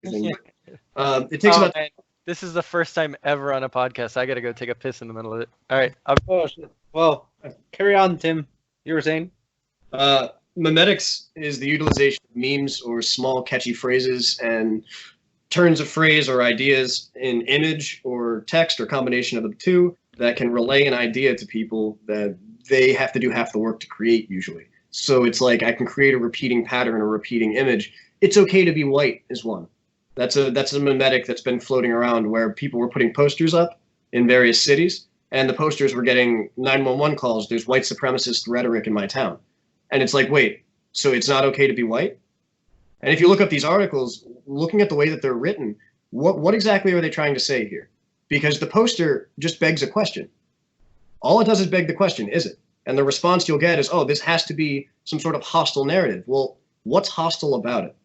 It takes about. Man. This is the first time ever on a podcast. I gotta go take a piss in the middle of it. All right. Oh, shit. Well, carry on, Tim. You were saying? Memetics is the utilization of memes or small catchy phrases and turns of phrase or ideas in image or text or combination of the two that can relay an idea to people that they have to do half the work to create usually. So it's like I can create a repeating pattern or repeating image. It's okay to be white is one. That's a mimetic that's been floating around where people were putting posters up in various cities, and the posters were getting 911 calls. There's white supremacist rhetoric in my town. And it's like, wait, so it's not okay to be white? And if you look up these articles, looking at the way that they're written, what exactly are they trying to say here? Because the poster just begs a question. All it does is beg the question, is it? And the response you'll get is, oh, this has to be some sort of hostile narrative. Well, what's hostile about it?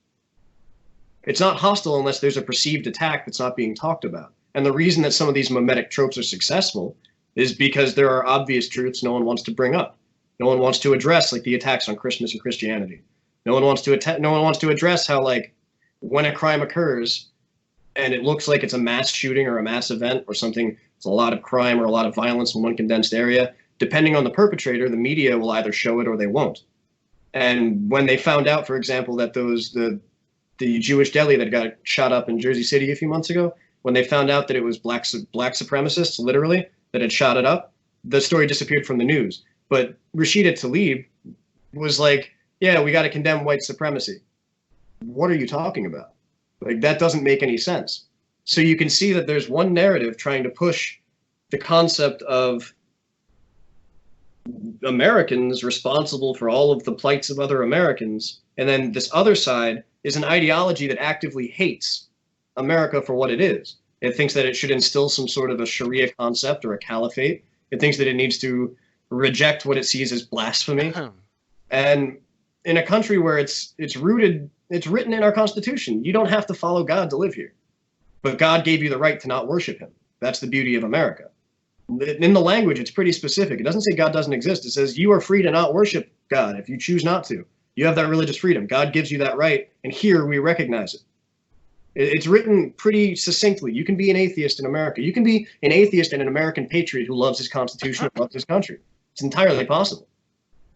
It's not hostile unless there's a perceived attack that's not being talked about. And the reason that some of these mimetic tropes are successful is because there are obvious truths no one wants to bring up. No one wants to address, like the attacks on Christmas and Christianity. No one wants to address how, like, when a crime occurs and it looks like it's a mass shooting or a mass event or something, it's a lot of crime or a lot of violence in one condensed area, depending on the perpetrator, the media will either show it or they won't. And when they found out, for example, that the Jewish deli that got shot up in Jersey City a few months ago, when they found out that it was black supremacists, literally, that had shot it up, the story disappeared from the news. But Rashida Tlaib was like, yeah, we got to condemn white supremacy. What are you talking about? Like, that doesn't make any sense. So you can see that there's one narrative trying to push the concept of Americans responsible for all of the plights of other Americans. And then this other side is an ideology that actively hates America for what it is. It thinks that it should instill some sort of a Sharia concept or a caliphate. It thinks that it needs to reject what it sees as blasphemy. And in a country where it's written in our Constitution, you don't have to follow God to live here. But God gave you the right to not worship him. That's the beauty of America. In the language, it's pretty specific. It doesn't say God doesn't exist. It says you are free to not worship God if you choose not to. You have that religious freedom. God gives you that right, and here we recognize it. It's written pretty succinctly. You can be an atheist in America. You can be an atheist and an American patriot who loves his Constitution and loves his country. It's entirely possible.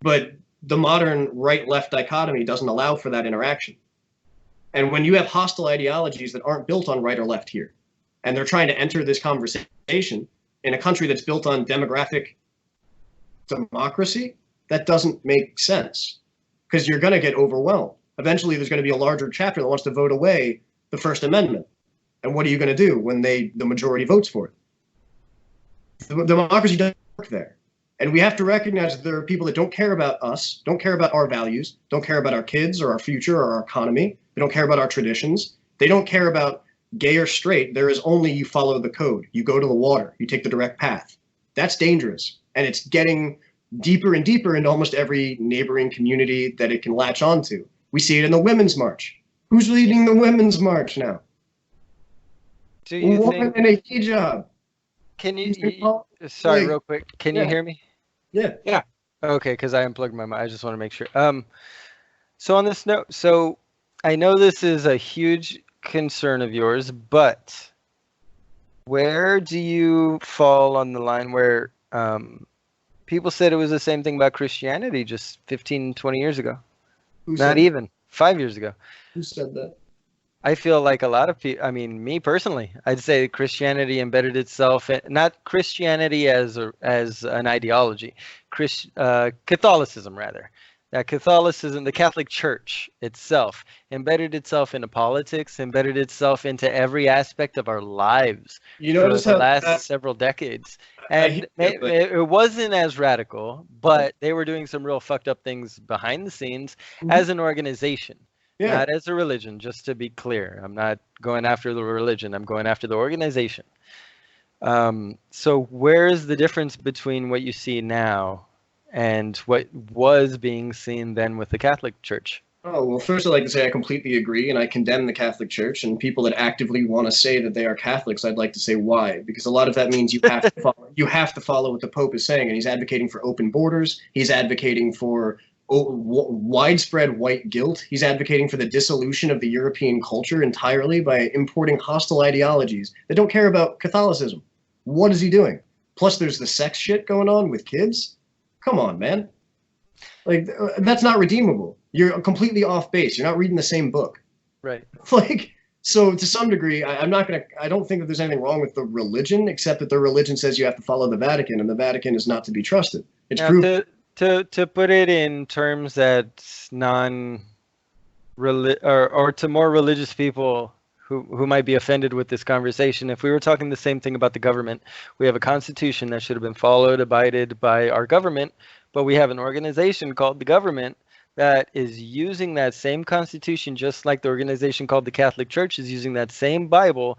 But the modern right-left dichotomy doesn't allow for that interaction. And when you have hostile ideologies that aren't built on right or left here, and they're trying to enter this conversation in a country that's built on demographic democracy, that doesn't make sense because you're going to get overwhelmed. Eventually, there's going to be a larger chapter that wants to vote away the First Amendment. And what are you going to do when the majority votes for it? The democracy doesn't work there. And we have to recognize that there are people that don't care about us, don't care about our values, don't care about our kids or our future or our economy. They don't care about our traditions. They don't care about gay or straight. There is only you follow the code. You go to the water. You take the direct path. That's dangerous. And it's getting deeper and deeper into almost every neighboring community that it can latch onto. We see it in the Women's March. Who's leading the Women's March now? Do you woman think? in a hijab. Can you? Well, Sorry, like, real quick. Can you yeah. hear me? Yeah. Yeah. Okay, because I unplugged my mic. I just want to make sure. So on this note, so I know this is a huge concern of yours, but where do you fall on the line where people said it was the same thing about Christianity just 15, 20 years ago? Who Not said, even 5 years ago. who said that? I feel like a lot of people, I mean, me personally, I'd say Christianity embedded itself, not Christianity as an ideology, Catholicism rather. That Catholicism, the Catholic Church itself, embedded itself into politics, embedded itself into every aspect of our lives You for notice the how last several decades. I And hear you, but it wasn't as radical, but they were doing some real fucked up things behind the scenes as an organization. yeah. Not as a religion, just to be clear. I'm not going after the religion. I'm going after the organization. So where is the difference between what you see now and what was being seen then with the Catholic Church? Oh, well, first I'd like to say I completely agree, and I condemn the Catholic Church, and people that actively want to say that they are Catholics, I'd like to say why, because a lot of that means you have to follow what the Pope is saying, and he's advocating for open borders, he's advocating for widespread white guilt. He's advocating for the dissolution of the European culture entirely by importing hostile ideologies that don't care about Catholicism. What is he doing? Plus, there's the sex shit going on with kids. Come on, man. Like, that's not redeemable. You're completely off base. You're not reading the same book. Right. Like, so to some degree, I don't think that there's anything wrong with the religion, except that the religion says you have to follow the Vatican, and the Vatican is not to be trusted. It's proven. To put it in terms that's or to more religious people who might be offended with this conversation, if we were talking the same thing about the government, we have a constitution that should have been followed, abided by our government, but we have an organization called the government that is using that same constitution, just like the organization called the Catholic Church is using that same Bible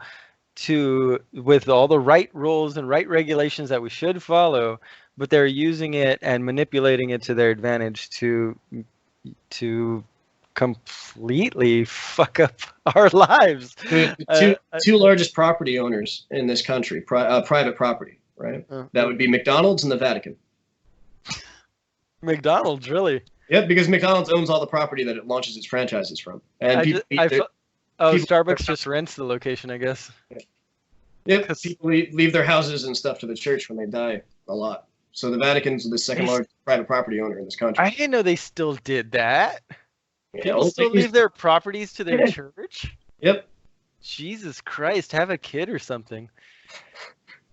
with all the right rules and right regulations that we should follow, but they're using it and manipulating it to their advantage to completely fuck up our lives. The two largest property owners in this country, private property, right? That would be McDonald's and the Vatican. McDonald's, really? Yep, because McDonald's owns all the property that it launches its franchises from. And Starbucks just rents the location, I guess. Yep, people leave their houses and stuff to the church when they die a lot. So the Vatican's the second largest private property owner in this country. I didn't know they still did that. Yeah, People still leave their properties to their church? Yep. Jesus Christ, have a kid or something.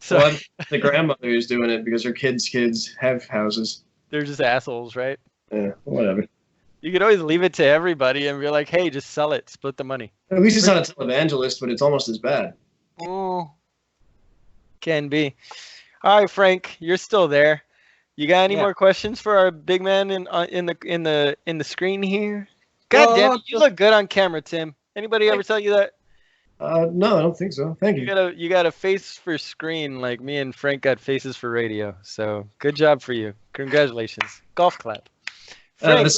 So well, the grandmother is doing it because her kids' have houses. They're just assholes, right? Yeah, whatever. You could always leave it to everybody and be like, hey, just sell it, split the money. At least it's not a televangelist, but it's almost as bad. Oh, can be. All right, Frank, you're still there. You got any more questions for our big man in the screen here? God damn it, you look good on camera, Tim. Anybody ever tell you that? No, I don't think so. Thank you. You got a face for screen like me and Frank got faces for radio. So good job for you. Congratulations. Golf clap. Frank,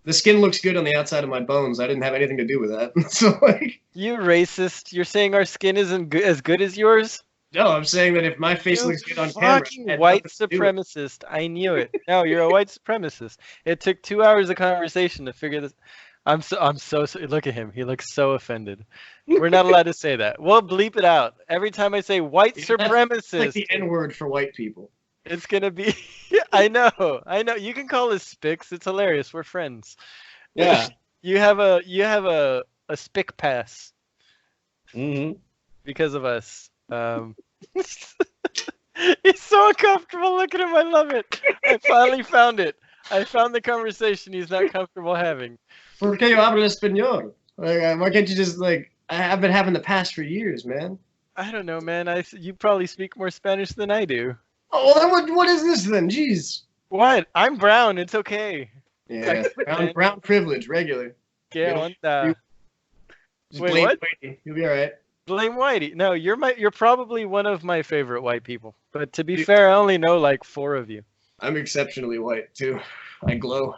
the skin looks good on the outside of my bones. I didn't have anything to do with that. So like, you racist. You're saying our skin isn't as good as yours? No, I'm saying that if my face looks good on camera, fucking white supremacist. I knew it. No, you're a white supremacist. It took 2 hours of conversation to figure this. I'm so look at him. He looks so offended. We're not allowed to say that. We'll bleep it out. Every time I say white supremacist. That's like the N-word for white people. It's gonna be I know. You can call us spics. It's hilarious. We're friends. Yeah. You have a spic pass. Mm-hmm. Because of us. He's so uncomfortable. Look at him. I love it. I finally found it. I found the conversation he's not comfortable having. ¿Por qué yo hablo español? Like, why can't you just I've been having the pass for years, man. I don't know, man. You probably speak more Spanish than I do. Oh, well, what is this then? Jeez. What? I'm brown. It's okay. Yeah, brown privilege, regular. Yeah, Just blame Whitey. You'll be all right. Blame Whitey. No, you're probably one of my favorite white people. But to be fair, I only know like 4 of you. I'm exceptionally white too. I glow.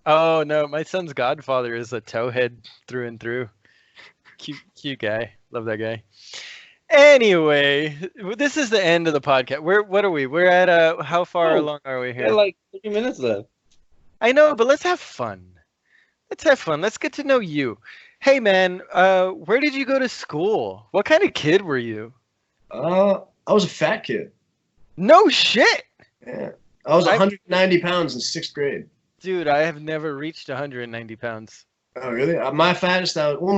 Oh no, my son's godfather is a towhead through and through. Cute guy. Love that guy. Anyway, this is the end of the podcast. What are we? We're at how far along are we here? Yeah, like 30 minutes left. I know, but let's have fun. Let's get to know you. Hey man, where did you go to school? What kind of kid were you? I was a fat kid. No shit. Yeah. I was 190 pounds in 6th grade. Dude, I have never reached 190 pounds. Oh, really? My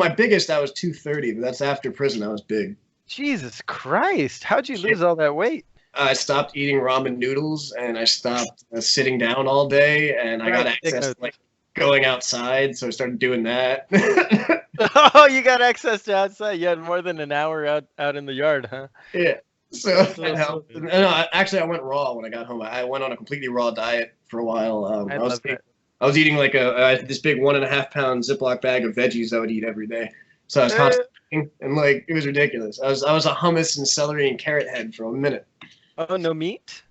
biggest, I was 230, but that's after prison. I was big. Jesus Christ. How'd you lose all that weight? I stopped eating ramen noodles, and I stopped sitting down all day, and I got access to going outside, so I started doing that. Oh, you got access to outside. You had more than an hour out in the yard, huh? Yeah. So that helped. No, actually, I went raw when I got home. I went on a completely raw diet for a while. I was eating like this big 1.5 pound Ziploc bag of veggies I would eat every day. So I was constantly eating, and like it was ridiculous. I was a hummus and celery and carrot head for a minute. Oh, no meat?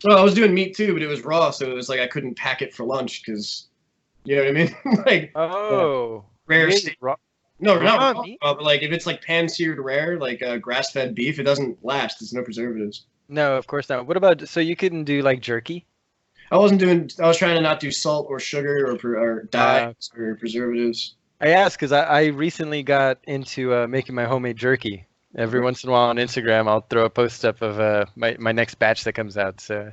Well, I was doing meat too, but it was raw, so it was like I couldn't pack it for lunch because, you know what I mean? Like rare steak. No, not raw, but like if it's like pan-seared rare, like grass-fed beef, it doesn't last. There's no preservatives. No, of course not. What about, so you couldn't do like jerky? I wasn't doing. I was trying to not do salt or sugar or dyes or preservatives. I asked because I recently got into making my homemade jerky. Every once in a while on Instagram, I'll throw a post up of my next batch that comes out. So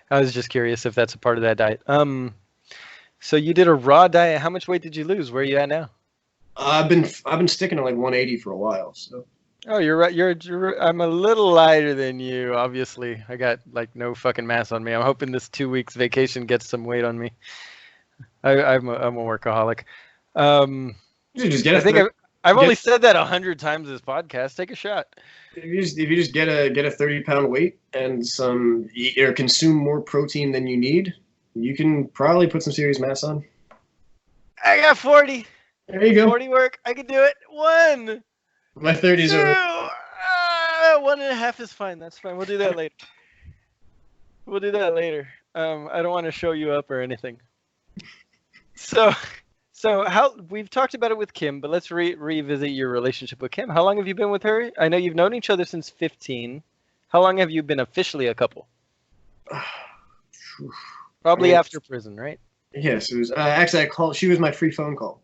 I was just curious if that's a part of that diet. So you did a raw diet. How much weight did you lose? Where are you at now? I've been sticking to like 180 for a while. So. Oh, you're right. I'm a little lighter than you. Obviously, I got like no fucking mass on me. I'm hoping this 2 weeks vacation gets some weight on me. I'm a workaholic. You just get I think I've only said that 100 times this podcast. Take a shot. If you just get a 30-pound weight and or consume more protein than you need, you can probably put some serious mass on. I got 40. There you go. 40 work. I can do it. 1. My 30s 2. are. 1.5 is fine. That's fine. We'll do that later. I don't want to show you up or anything. So how we've talked about it with Kim, but let's revisit your relationship with Kim. How long have you been with her? I know you've known each other since 15. How long have you been officially a couple? Probably after prison, right? Yes, it was. Actually, I called. She was my free phone call.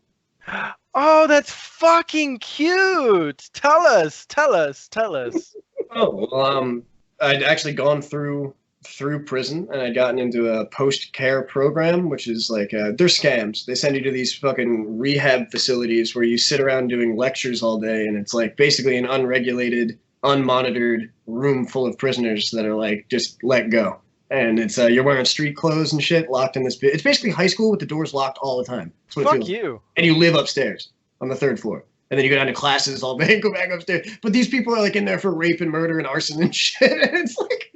Oh, that's fucking cute. Tell us. Oh, well, I'd actually gone through prison, and I'd gotten into a post-care program, which is like they're scams. They send you to these fucking rehab facilities where you sit around doing lectures all day, and it's like basically an unregulated, unmonitored room full of prisoners that are like just let go. And it's you're wearing street clothes and shit, locked in this. It's basically high school with the doors locked all the time. Fuck you. And you live upstairs on the 3rd floor. And then you go down to classes all day and go back upstairs. But these people are like in there for rape and murder and arson and shit. And it's like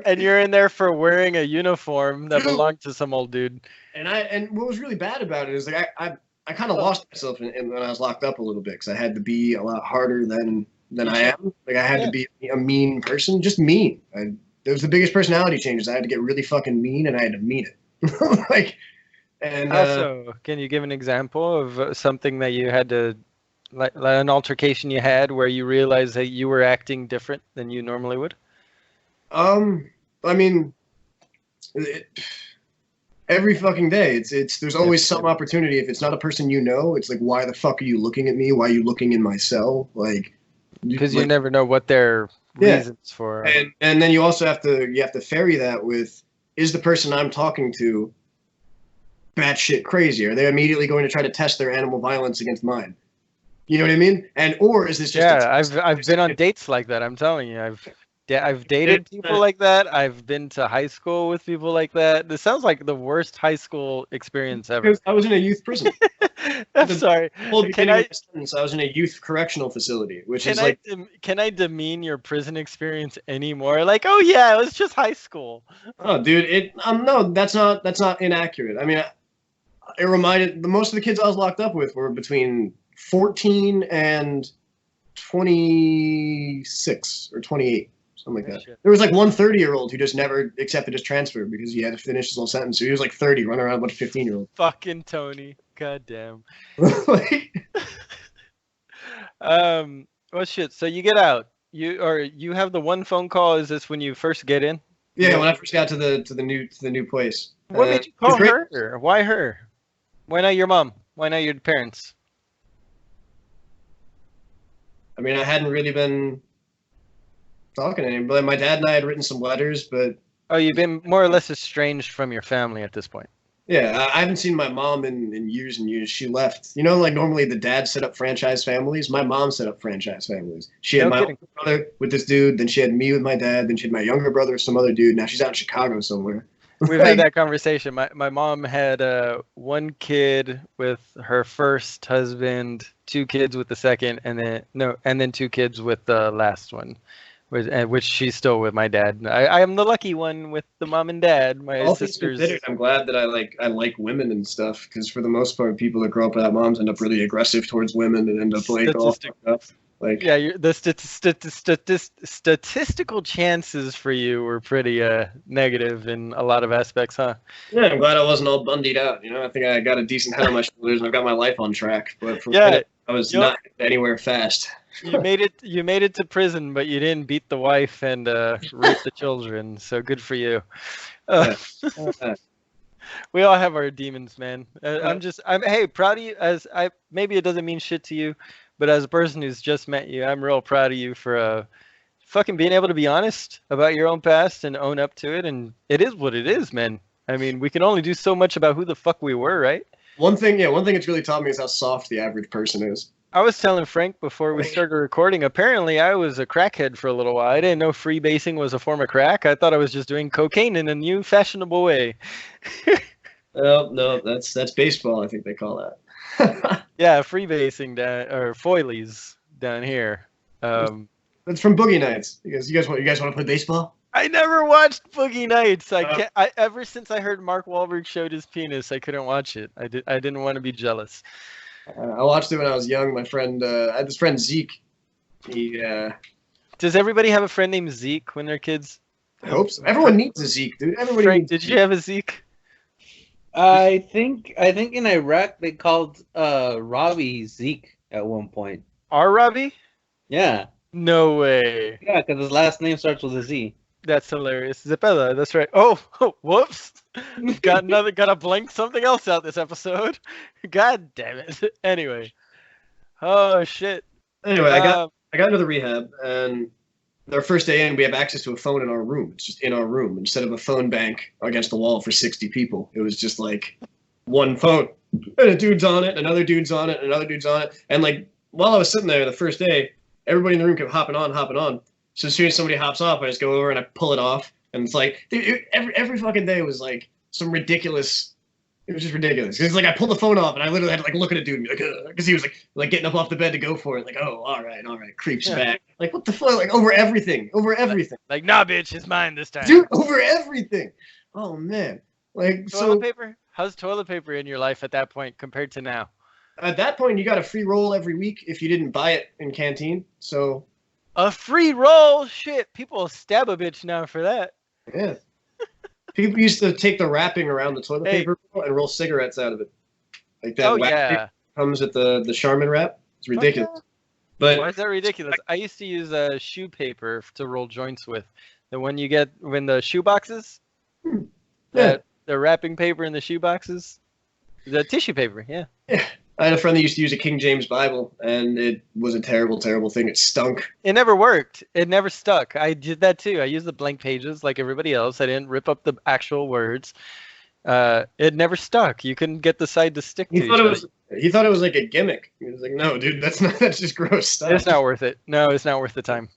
and you're in there for wearing a uniform that belonged to some old dude. And what was really bad about it is like I kind of lost myself in when I was locked up a little bit because I had to be a lot harder than I am. Like I had to be a mean person, just mean. It was the biggest personality changes. I had to get really fucking mean, and I had to mean it. Also, can you give an example of something that you had to, like an altercation you had where you realized that you were acting different than you normally would? I mean, every fucking day, there's always some opportunity. If it's not a person you know, it's like, why the fuck are you looking at me? Why are you looking in my cell? Like, because you never know what their reasons for. And then you also have to ferry that with, is the person I'm talking to batshit crazy? Are they immediately going to try to test their animal violence against mine? You know what I mean? Or is this just I've been on dates like that. I'm telling you, I've dated people like that. I've been to high school with people like that. This sounds like the worst high school experience ever. Because I was in a youth prison. I'm sorry. I was in a youth correctional facility, which is like. Can I demean your prison experience anymore? Like, oh yeah, it was just high school. Oh, dude, no, that's not inaccurate. I mean, it reminded most of the kids I was locked up with were between 14 and 26 or 28. Something like that. Shit. There was like one 30-year-old who just never accepted his transfer because he had to finish his whole sentence. So he was like 30, running around a bunch of 15-year-olds. Fucking Tony. God damn. Well, shit. So you get out. You have the one phone call. Is this when you first get in? Yeah, when I first got to the new place. What made you call her? Why her? Why not your mom? Why not your parents? I mean, I hadn't really been talking to anybody. My dad and I had written some letters, but. Oh, you've been more or less estranged from your family at this point. Yeah, I haven't seen my mom in years and years. She left. You know, like normally the dad set up franchise families. My mom set up franchise families. She had my older brother with this dude. Then she had me with my dad. Then she had my younger brother with some other dude. Now she's out in Chicago somewhere. We've had that conversation. My mom had one kid with her first husband, 2 kids with the second, and then 2 kids with the last one. Which she's still with my dad. I am the lucky one with the mom and dad. My sisters. I'm glad that I like women and stuff, because for the most part, people that grow up without moms end up really aggressive towards women and end up like all fucked up. Like, yeah, the statistical chances for you were pretty negative in a lot of aspects, huh? Yeah, I'm glad I wasn't all bundied out. You know, I think I got a decent head on my shoulders and I've got my life on track. But I was Yup. not anywhere fast. You made it. You made it to prison, but you didn't beat the wife and rape the children. So good for you. Yeah. We all have our demons, man. I'm hey, proud of you. Maybe it doesn't mean shit to you, but as a person who's just met you, I'm real proud of you for fucking being able to be honest about your own past and own up to it. And it is what it is, man. I mean, we can only do so much about who the fuck we were, right? One thing it's really taught me is how soft the average person is. I was telling Frank before we started recording, apparently I was a crackhead for a little while. I didn't know freebasing was a form of crack. I thought I was just doing cocaine in a new fashionable way. No, that's baseball, I think they call that. Yeah, freebasing down, or foilies down here. That's from Boogie Nights. You guys want to play baseball? I never watched Boogie Nights. Ever since I heard Mark Wahlberg showed his penis, I couldn't watch it. I didn't want to be jealous. I watched it when I was young. My friend, I had this friend Zeke. He. Does everybody have a friend named Zeke when they're kids? I hope so. Everyone needs a Zeke, dude. Everybody. Frank, did you have a Zeke? I think in Iraq they called Robbie Zeke at one point. Our Robbie? Yeah. No way. Yeah, because his last name starts with a Z. That's hilarious. Zepeda, that's right. Oh, whoops. Gotta blank something else out this episode. God damn it. Anyway. Oh shit. Anyway, I got into the rehab, and our first day in, we have access to a phone in our room. It's just in our room instead of a phone bank against the wall for 60 people. It was just like one phone, and a dude's on it, another dude's on it, another dude's on it, and like while I was sitting there the first day, everybody in the room kept hopping on. So as soon as somebody hops off, I just go over and I pull it off, and it's like, dude, every fucking day was like some ridiculous. It was just ridiculous. It's like I pulled the phone off, and I literally had to like look at a dude and be like, because he was like getting up off the bed to go for it. Like, oh, all right, creeps back. Like, what the fuck? Like over everything. Like, nah, bitch, it's mine this time. Dude, over everything. Oh man. Like toilet paper? How's toilet paper in your life at that point compared to now? At that point, you got a free roll every week if you didn't buy it in canteen. So. A free roll? Shit, people stab a bitch now for that. Yeah. People used to take the wrapping around the toilet paper and roll cigarettes out of it. Like that. Oh, yeah. Comes with the Charmin wrap. It's ridiculous. Okay. But why is that ridiculous? I used to use shoe paper to roll joints with. The one you get when the shoe boxes? Yeah. The wrapping paper in the shoe boxes? The tissue paper, yeah. Yeah. I had a friend that used to use a King James Bible, and it was a terrible, terrible thing. It stunk. It never worked. It never stuck. I did that too. I used the blank pages like everybody else. I didn't rip up the actual words. It never stuck. You couldn't get the side to stick to. He thought it was like a gimmick. He was like, "No, dude, that's just gross stuff." It's not worth it. No, it's not worth the time.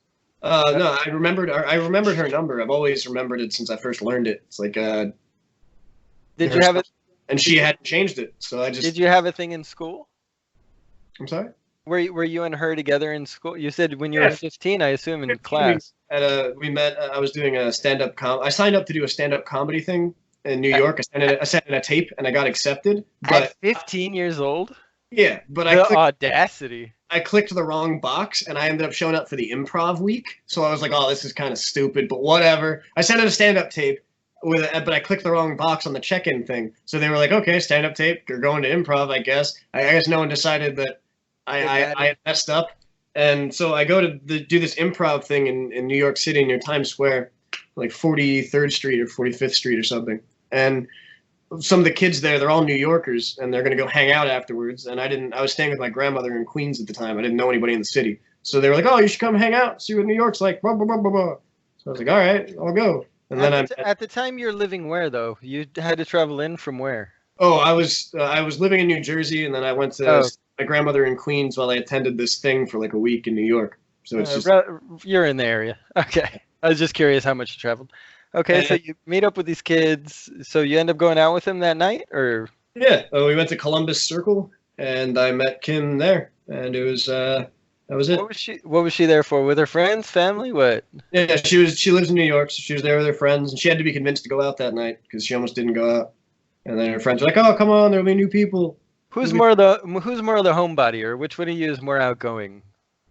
No, I remembered her number. I've always remembered it since I first learned it. It's like Did you have it? And she hadn't changed it, so I just. Did you have a thing in school? I'm sorry. Were you and her together in school? You said when you were 15, I assume, in class. We met. I was doing a stand-up I signed up to do a stand-up comedy thing in New York. I sent in a tape, and I got accepted. But at 15 years old. Yeah, but audacity. I clicked the wrong box, and I ended up showing up for the improv week. So I was like, "Oh, this is kind of stupid," but whatever. I sent in a stand-up tape. But I clicked the wrong box on the check-in thing. So they were like, okay, stand-up tape, you're going to improv, I guess. I guess no one decided that I messed up. And so I go to do this improv thing in New York City near Times Square, like 43rd Street or 45th Street or something. And some of the kids there, they're all New Yorkers, and they're going to go hang out afterwards. And I was staying with my grandmother in Queens at the time. I didn't know anybody in the city. So they were like, oh, you should come hang out, see what New York's like, blah, blah, blah, blah, blah. So I was like, all right, I'll go. And then at the time you're living where though? You had to travel in from where? Oh, I was living in New Jersey, and then I went to my grandmother in Queens while I attended this thing for like a week in New York. So it's just you're in the area. Okay, I was just curious how much you traveled. Okay, so you meet up with these kids. So you end up going out with them that night, or? Yeah, we went to Columbus Circle, and I met Kim there, and it was that was it. What was she there for? With her friends, family, what? Yeah, she lives in New York, so she was there with her friends, and she had to be convinced to go out that night because she almost didn't go out. And then her friends were like, "Oh, come on, there'll be new people." Who's more of the homebody, or which one of you is more outgoing?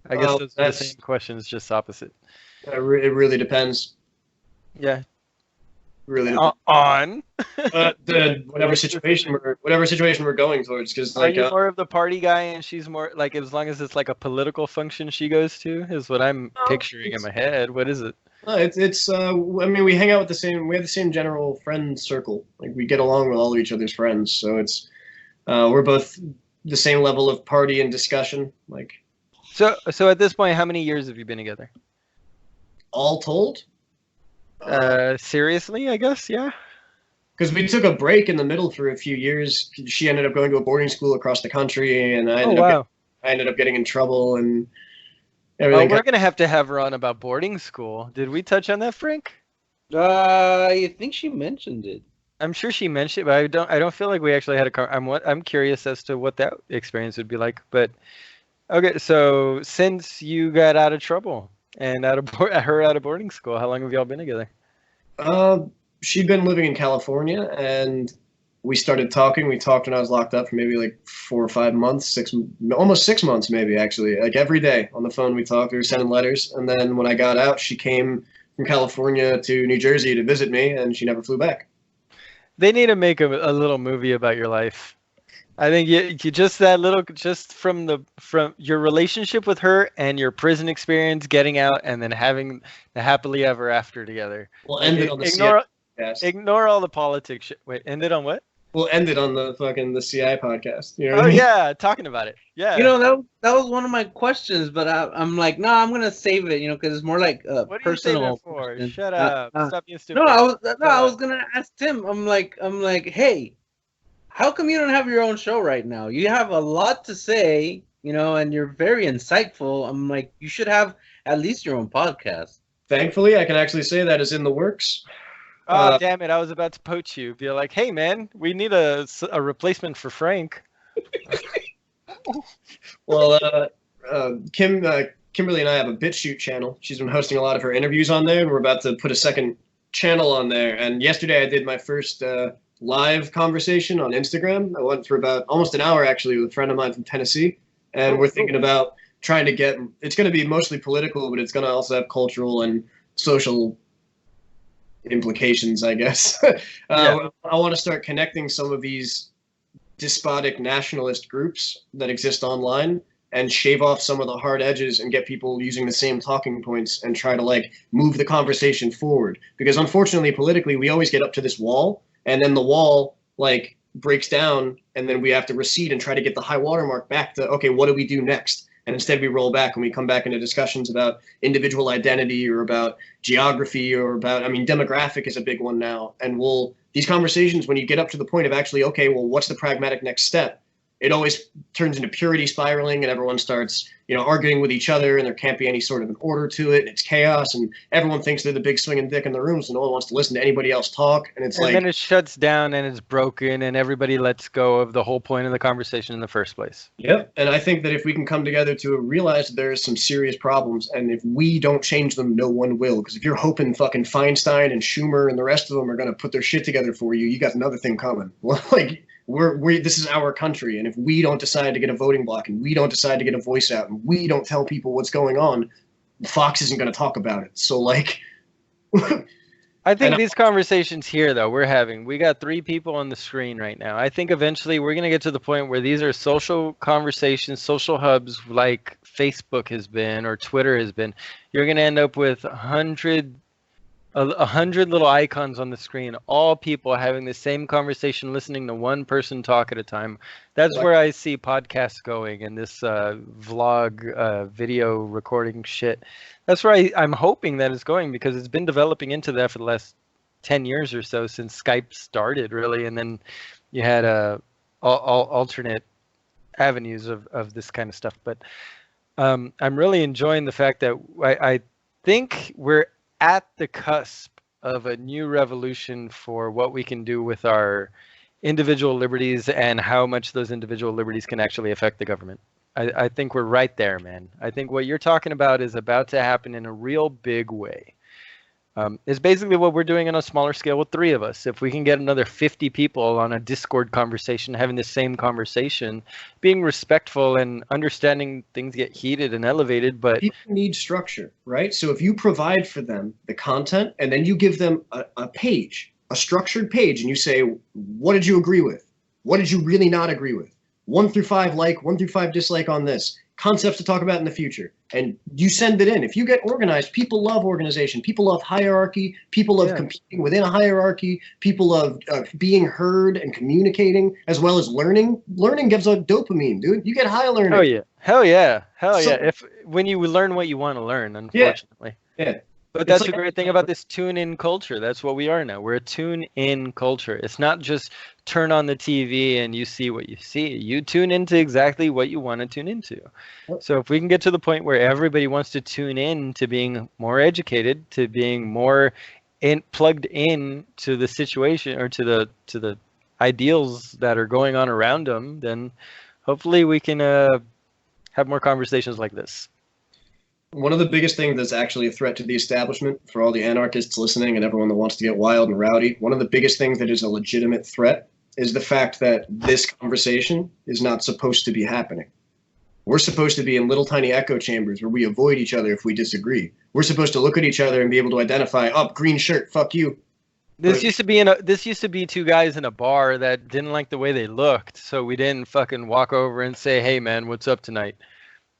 I guess those are the same questions, just opposite. It really depends. Yeah. really On. the whatever situation we're going towards. Because Are like, you more of the party guy, and she's more like, as long as it's like a political function she goes to, is what I'm picturing in my head. What is it? it's I mean, we hang out with we have the same general friend circle. Like we get along with all of each other's friends, so it's we're both the same level of party and discussion. Like, So at this point, how many years have you been together? all told, Seriously, I guess, yeah. because we took a break in the middle for a few years. She ended up going to a boarding school across the country, and I ended up getting in trouble and everything. We're gonna have to have her on about boarding school. Did we touch on that, Frank? I think she mentioned it. I'm sure she mentioned it, but I don't feel like we actually had I'm curious as to what that experience would be like. But okay, so since you got out of trouble and out of boarding school, how long have y'all been together? She'd been living in California, and we started talking. We talked when I was locked up for maybe like 4 or 5 months, almost 6 months, maybe actually. Like every day on the phone, we talked. We were sending letters, and then when I got out, she came from California to New Jersey to visit me, and she never flew back. They need to make a little movie about your life. I think you just that little, just from your relationship with her and your prison experience, getting out, and then having the happily ever after together. We'll end it on the ignore all the politics shit. Wait, end it on what? We'll end it on the CI podcast. You know what I mean? Yeah, talking about it. Yeah. You know, that was one of my questions, but I'm like, no, I'm gonna save it. You know, because it's more like what personal. What are you saving it for? question. Shut up. Stop being stupid. I was gonna ask Tim. I'm like, hey, how come you don't have your own show right now? You have a lot to say, you know, and you're very insightful. I'm like, you should have at least your own podcast. Thankfully, I can actually say that is in the works. Oh, damn it. I was about to poach you. Be like, hey, man, we need a replacement for Frank. Well, Kimberly and I have a BitChute channel. She's been hosting a lot of her interviews on there, and we're about to put a second channel on there. And yesterday I did my first live conversation on Instagram. I went for about almost an hour, actually, with a friend of mine from Tennessee. And we're thinking about trying to it's going to be mostly political, but it's going to also have cultural and social implications, I guess. I want to start connecting some of these despotic nationalist groups that exist online and shave off some of the hard edges and get people using the same talking points and try to like move the conversation forward. Because unfortunately, politically, we always get up to this wall, and then the wall like breaks down, and then we have to recede and try to get the high watermark back to, okay, what do we do next? And instead we roll back and we come back into discussions about individual identity or about geography or about, demographic is a big one now. And these conversations, when you get up to the point of actually, okay, well, what's the pragmatic next step? It always turns into purity spiraling, and everyone starts, arguing with each other, and there can't be any sort of an order to it. And it's chaos, and everyone thinks they're the big swinging dick in the room, so no one wants to listen to anybody else talk. And then it shuts down and it's broken, and everybody lets go of the whole point of the conversation in the first place. Yep. And I think that if we can come together to realize that there's some serious problems, and if we don't change them, no one will. Because if you're hoping fucking Feinstein and Schumer and the rest of them are going to put their shit together for you, you got another thing coming. This is our country, and if we don't decide to get a voting block, and we don't decide to get a voice out, and we don't tell people what's going on, Fox isn't going to talk about it. So, I think these conversations here, though, we got 3 people on the screen right now. I think eventually we're going to get to the point where these are social conversations, social hubs like Facebook has been or Twitter has been. You're going to end up with 100 little icons on the screen, all people having the same conversation, listening to one person talk at a time. That's where I see podcasts going, and this vlog video recording shit. That's where I'm hoping that it's going, because it's been developing into that for the last 10 years or so, since Skype started, really. And then you had alternate avenues of this kind of stuff. But I'm really enjoying the fact that I think we're at the cusp of a new revolution for what we can do with our individual liberties and how much those individual liberties can actually affect the government. I think we're right there, man. I think what you're talking about is about to happen in a real big way. It's basically what we're doing on a smaller scale with 3 of us. If we can get another 50 people on a Discord conversation, having the same conversation, being respectful and understanding things get heated and elevated, but people need structure, right? So if you provide for them the content and then you give them a page a structured page and you say, what did you agree with? What did you really not agree with? 1 through 5 like, 1 through 5 dislike on this. Concepts to talk about in the future. And you send it in. If you get organized, people love organization. People love hierarchy. People love competing within a hierarchy. People love being heard and communicating, as well as learning. Learning gives out dopamine, dude. You get high learning. Oh yeah. Hell yeah. Hell yeah. When you learn what you want to learn, unfortunately. Yeah. But that's the great thing about this tune-in culture. That's what we are now. We're a tune-in culture. It's not just turn on the TV and you see what you see. You tune into exactly what you want to tune into. So if we can get to the point where everybody wants to tune in to being more educated, to being more plugged in to the situation or to the ideals that are going on around them, then hopefully we can have more conversations like this. One of the biggest things that's actually a threat to the establishment, for all the anarchists listening and everyone that wants to get wild and rowdy, one of the biggest things that is a legitimate threat is the fact that this conversation is not supposed to be happening. We're supposed to be in little tiny echo chambers where we avoid each other if we disagree. We're supposed to look at each other and be able to identify, oh, green shirt, fuck you. This used to be two guys in a bar that didn't like the way they looked, so we didn't fucking walk over and say, hey man, what's up tonight?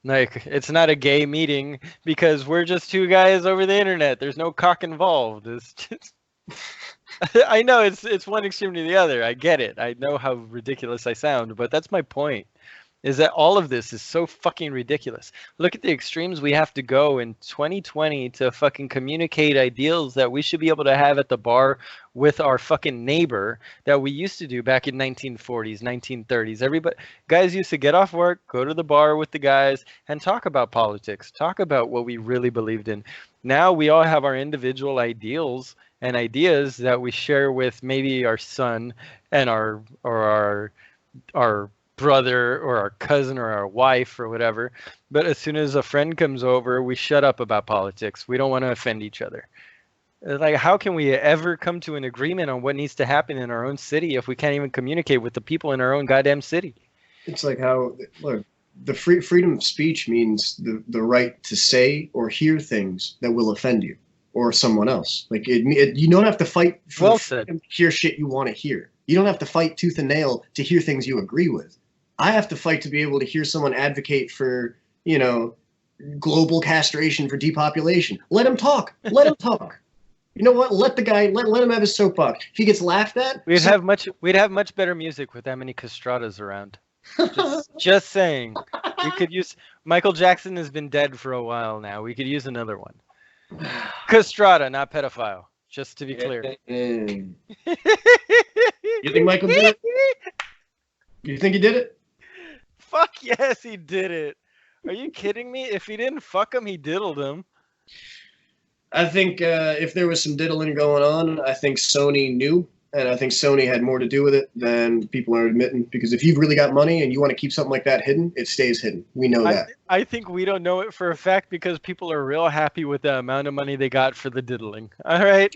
Like, it's not a gay meeting because we're just two guys over the internet. There's no cock involved. It's just... I know it's one extreme to the other. I get it. I know how ridiculous I sound, but that's my point. Is that all of this is so fucking ridiculous. Look at the extremes we have to go in 2020 to fucking communicate ideals that we should be able to have at the bar with our fucking neighbor that we used to do back in 1940s, 1930s. Guys used to get off work, go to the bar with the guys and talk about politics, talk about what we really believed in. Now we all have our individual ideals and ideas that we share with maybe our son and our brother or our cousin or our wife or whatever, but as soon as a friend comes over, we shut up about politics. We don't want to offend each other. Like, how can we ever come to an agreement on what needs to happen in our own city if we can't even communicate with the people in our own goddamn city? It's like how, look, the freedom of speech means the right to say or hear things that will offend you or someone else. Like, you don't have to fight for to hear shit you want to hear. You don't have to fight tooth and nail to hear things you agree with. I have to fight to be able to hear someone advocate for, global castration for depopulation. Let him talk. Let him talk. You know what? Let the guy let him have his soapbox. If he gets laughed at, we'd have much better music with that many castratas around. Just saying. We could use Michael Jackson has been dead for a while now. We could use another one. Castrata, not pedophile. Just to be clear. You think Michael did it? You think he did it? Fuck yes, he did it. Are you kidding me? If he didn't fuck him, he diddled him. I think if there was some diddling going on, I think Sony knew, and I think Sony had more to do with it than people are admitting. Because if you've really got money and you want to keep something like that hidden, it stays hidden. We know that. I think we don't know it for a fact because people are real happy with the amount of money they got for the diddling. All right.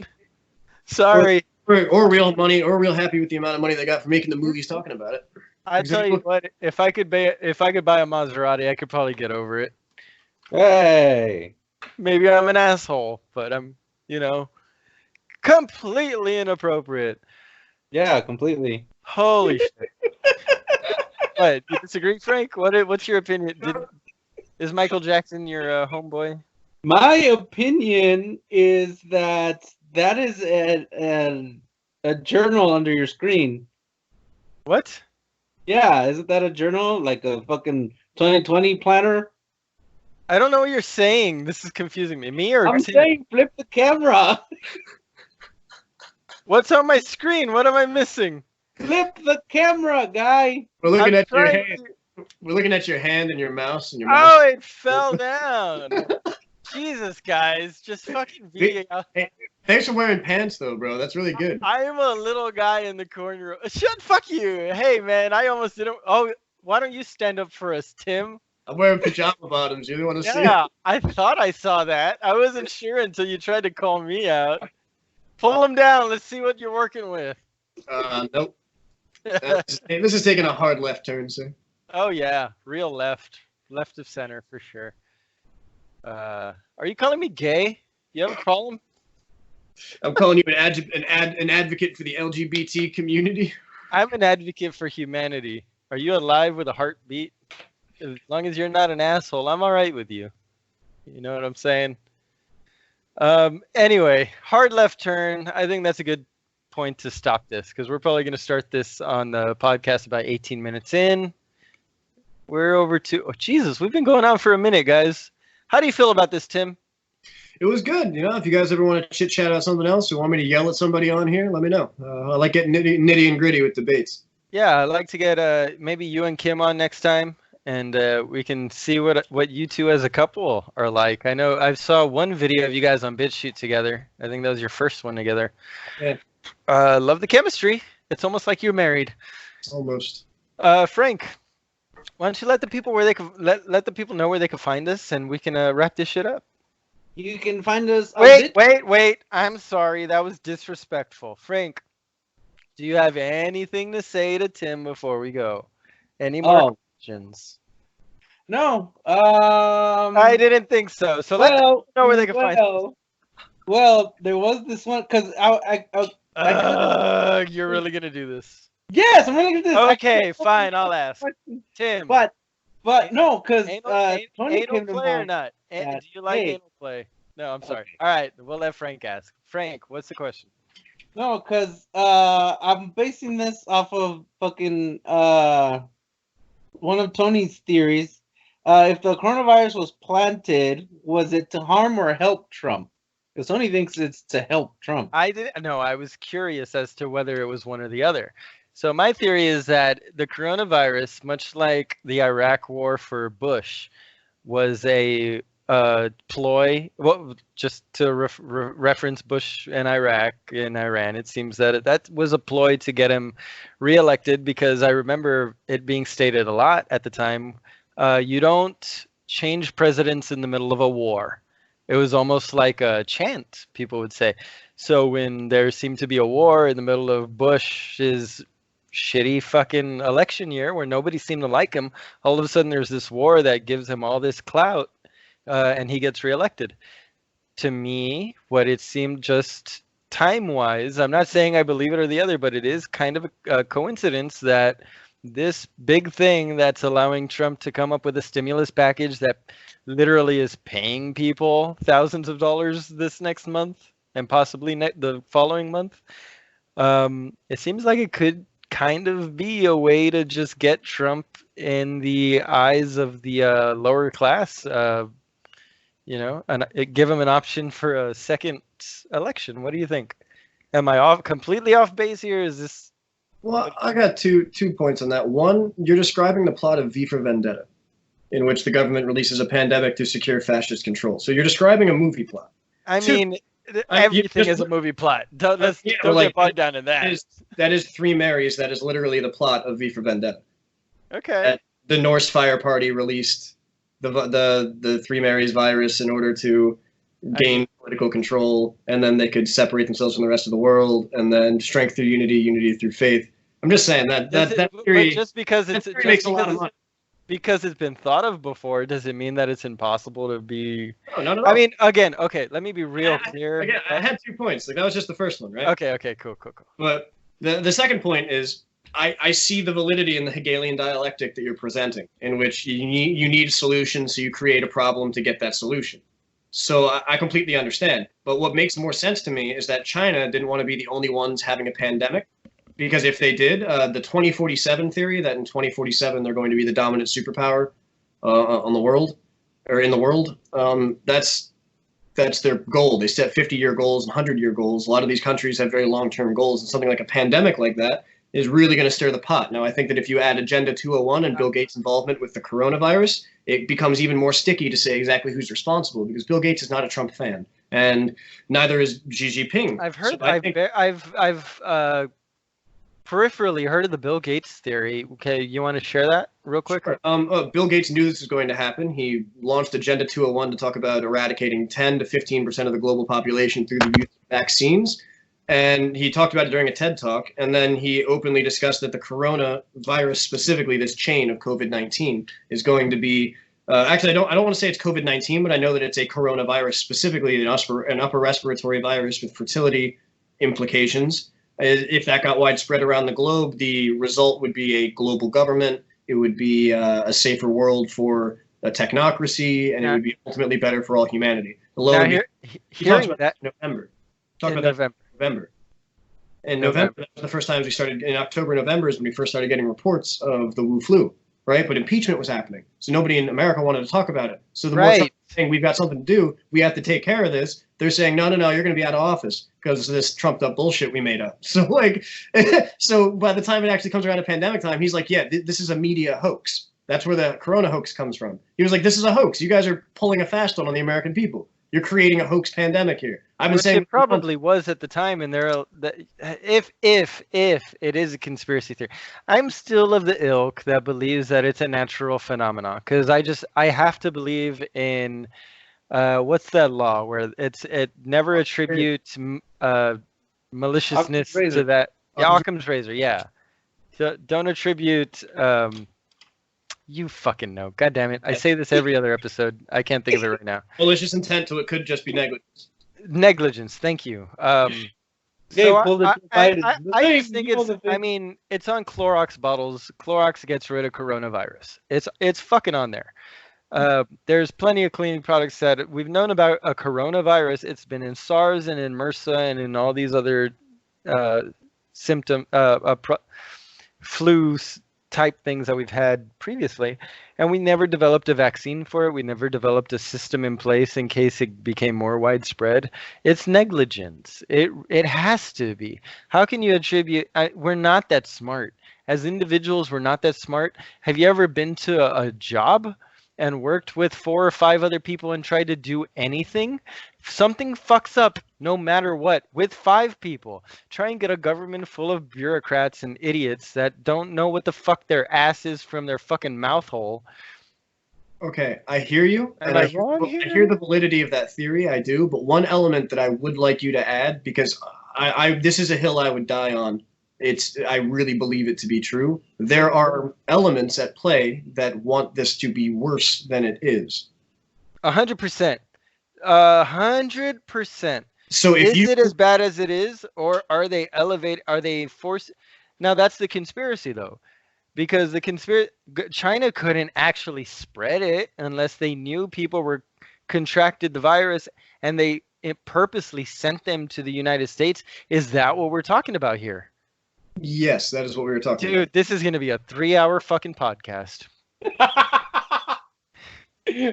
Sorry. Or real money, or real happy with the amount of money they got for making the movies talking about it. I tell you what, if I could buy a Maserati, I could probably get over it. Hey, maybe I'm an asshole, but I'm, completely inappropriate. Yeah, completely. Holy shit! What? You disagree, Frank? What's your opinion? Is Michael Jackson your homeboy? My opinion is that is a journal under your screen. What? Yeah, isn't that a journal? Like a fucking 2020 planner? I don't know what you're saying. This is confusing me. Me or I'm saying flip the camera. What's on my screen? What am I missing? Flip the camera, guy. We're looking at your hand. We're looking at your hand and your mouse and your mouse. Oh, it fell down. Jesus, guys, just fucking video. Hey, thanks for wearing pants, though, bro. That's really good. I'm a little guy in the corner. Fuck you. Hey, man, I almost didn't. Oh, why don't you stand up for us, Tim? I'm wearing pajama bottoms. You want to see? Yeah, I thought I saw that. I wasn't sure until you tried to call me out. Pull them down. Let's see what you're working with. Nope. This is taking a hard left turn, sir. Oh, yeah. Real left. Left of center, for sure. Are you calling me gay? You have a problem? I'm calling you an advocate for the LGBT community. I'm an advocate for humanity. Are you alive with a heartbeat? As long as you're not an asshole, I'm all right with you. You know what I'm saying? Anyway, hard left turn. I think that's a good point to stop this because we're probably going to start this on the podcast about 18 minutes in. We're over to, oh, Jesus, we've been going on for a minute, guys. How do you feel about this, Tim? It was good. You know, if you guys ever want to chit chat about something else or want me to yell at somebody on here, let me know. I like getting nitty and gritty with debates. Yeah, I'd like to get maybe you and Kim on next time, and we can see what you two as a couple are like. I know I saw one video of you guys on BitChute together. I think that was your first one together. Yeah. Love the chemistry. It's almost like you're married. Almost. Frank, why don't you let the people where they can let the people know where they can find us, and we can wrap this shit up. You can find us. Wait. I'm sorry. That was disrespectful. Frank, do you have anything to say to Tim before we go? Any more questions? No. I didn't think so. So let them know where they can find us. Well, there was this one because You're really gonna do this? Yes, I'm really gonna do this. Okay, fine. I'll ask Tim. But no, because Tony anal came to play or mind. not? Do you like anal play? No, I'm sorry. All right, we'll let Frank ask. Frank, what's the question? No, because I'm basing this off of fucking one of Tony's theories. If the coronavirus was planted, was it to harm or help Trump? Because Tony thinks it's to help Trump. I was curious as to whether it was one or the other. So my theory is that the coronavirus, much like the Iraq war for Bush, was a ploy. Well, just to reference Bush and Iraq and Iran, it seems that that was a ploy to get him reelected, because I remember it being stated a lot at the time, you don't change presidents in the middle of a war. It was almost like a chant, people would say. So when there seemed to be a war in the middle of Bush's shitty fucking election year where nobody seemed to like him, all of a sudden there's this war that gives him all this clout, and he gets reelected. To me, what it seemed, just time-wise, I'm not saying I believe it or the other, but it is kind of a coincidence that this big thing that's allowing Trump to come up with a stimulus package that literally is paying people thousands of dollars this next month and possibly the following month, it seems like it could kind of be a way to just get Trump in the eyes of the lower class, and give him an option for a second election. What do you think? Am I completely off base here? Is this? Well, I got two points on that. One, you're describing the plot of V for Vendetta, in which the government releases a pandemic to secure fascist control. So you're describing a movie plot. I mean, everything is a movie plot. Don't get bogged down in that. That is Three Marys. That is literally the plot of V for Vendetta. Okay. The Norse Fire Party released the Three Marys virus in order to gain political control, and then they could separate themselves from the rest of the world, and then strength through unity, unity through faith. I'm just saying that theory. But just because makes a lot of money. Because it's been thought of before, does it mean that it's impossible to be? No, not at all. I mean, again, okay, let me be real clear. Again, I had 2 points. Like, that was just the first one, right? Okay, cool. But the second point is, I see the validity in the Hegelian dialectic that you're presenting, in which you need solutions, so you create a problem to get that solution. So I completely understand. But what makes more sense to me is that China didn't want to be the only ones having a pandemic. Because if they did, the 2047 theory, that in 2047 they're going to be the dominant superpower on the world, or in the world, that's their goal. They set 50-year goals and 100-year goals. A lot of these countries have very long-term goals, and something like a pandemic like that is really going to stir the pot. Now, I think that if you add Agenda 201 and Bill Gates' involvement with the coronavirus, it becomes even more sticky to say exactly who's responsible, because Bill Gates is not a Trump fan, and neither is Xi Jinping. I've heard. So I've peripherally heard of the Bill Gates theory. Okay, you want to share that real quick? Sure. Bill Gates knew this was going to happen. He launched Agenda 201 to talk about eradicating 10 to 15% of the global population through the use of vaccines. And he talked about it during a TED Talk. And then he openly discussed that the coronavirus, specifically this chain of COVID-19, is going to be Actually, I don't want to say it's COVID-19, but I know that it's a coronavirus, specifically an upper respiratory virus with fertility implications. If that got widespread around the globe, the result would be a global government. It would be a safer world for a technocracy, and it would be ultimately better for all humanity. The lower hearing that in November. Talk about November. that in November. In November, that was the first times we started. In October, November is when we first started getting reports of the Wu flu, right? But impeachment was happening, so nobody in America wanted to talk about it. So the more Trump's saying we've got something to do, we have to take care of this. They're saying no, you're going to be out of office because of this trumped up bullshit we made up. So like, so by the time it actually comes around to pandemic time, he's like, yeah, this is a media hoax. That's where the corona hoax comes from. He was like, this is a hoax. You guys are pulling a fast one on the American people. You're creating a hoax pandemic here. I've been saying it probably was at the time, and if it is a conspiracy theory, I'm still of the ilk that believes that it's a natural phenomenon, because I have to believe in what's that law where it never attributes maliciousness to that. Yeah, Occam's razor. Yeah, so don't attribute. You fucking know. God damn it. I say this every other episode. I can't think of it right now. Malicious intent, so it could just be negligence. Negligence. Thank you. So I just think it's on Clorox bottles. Clorox gets rid of coronavirus. It's fucking on there. There's plenty of cleaning products that we've known about a coronavirus. It's been in SARS and in MRSA and in all these other flu type things that we've had previously, and we never developed a vaccine for it. We never developed a system in place in case it became more widespread. It's negligence. It has to be. How can you attribute? We're not that smart as individuals. We're not that smart. Have you ever been to a job and worked with 4 or 5 other people and tried to do anything? Something fucks up no matter what with 5 people. Try and get a government full of bureaucrats and idiots that don't know what the fuck their ass is from their fucking mouth hole. Okay, I hear you, and I hear the validity of that theory. I do, but one element that I would like you to add, because this is a hill I would die on. I really believe it to be true. There are elements at play that want this to be worse than it is. 100%. 100%. So is it as bad as it is, or are they forced? Now that's the conspiracy though, because China couldn't actually spread it unless they knew people were contracted the virus, and it purposely sent them to the United States. Is that what we're talking about here? Yes, that is what we were talking about. Dude, this is going to be a 3-hour fucking podcast.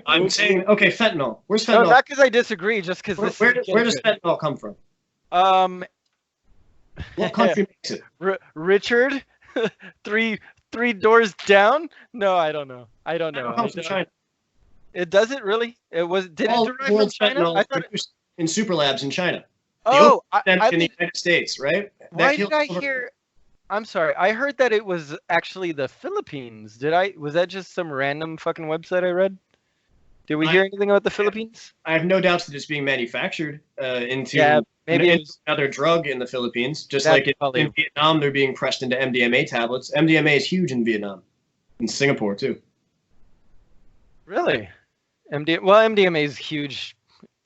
I'm saying, okay, fentanyl. Where's fentanyl? No, not because I disagree, just because where does fentanyl come from? What country makes it? Richard, three doors down? No, I don't know. It comes from China. It doesn't really. Did it derive from China? I thought in super labs in China. Oh, in the United States, right? Why did I hear? I'm sorry. I heard that it was actually the Philippines. Was that just some random fucking website I read? Did we hear anything about the Philippines? I have no doubts that it's being manufactured into another drug in the Philippines. Just like in Vietnam, they're being pressed into MDMA tablets. MDMA is huge in Vietnam, in Singapore too. Really? MDMA is huge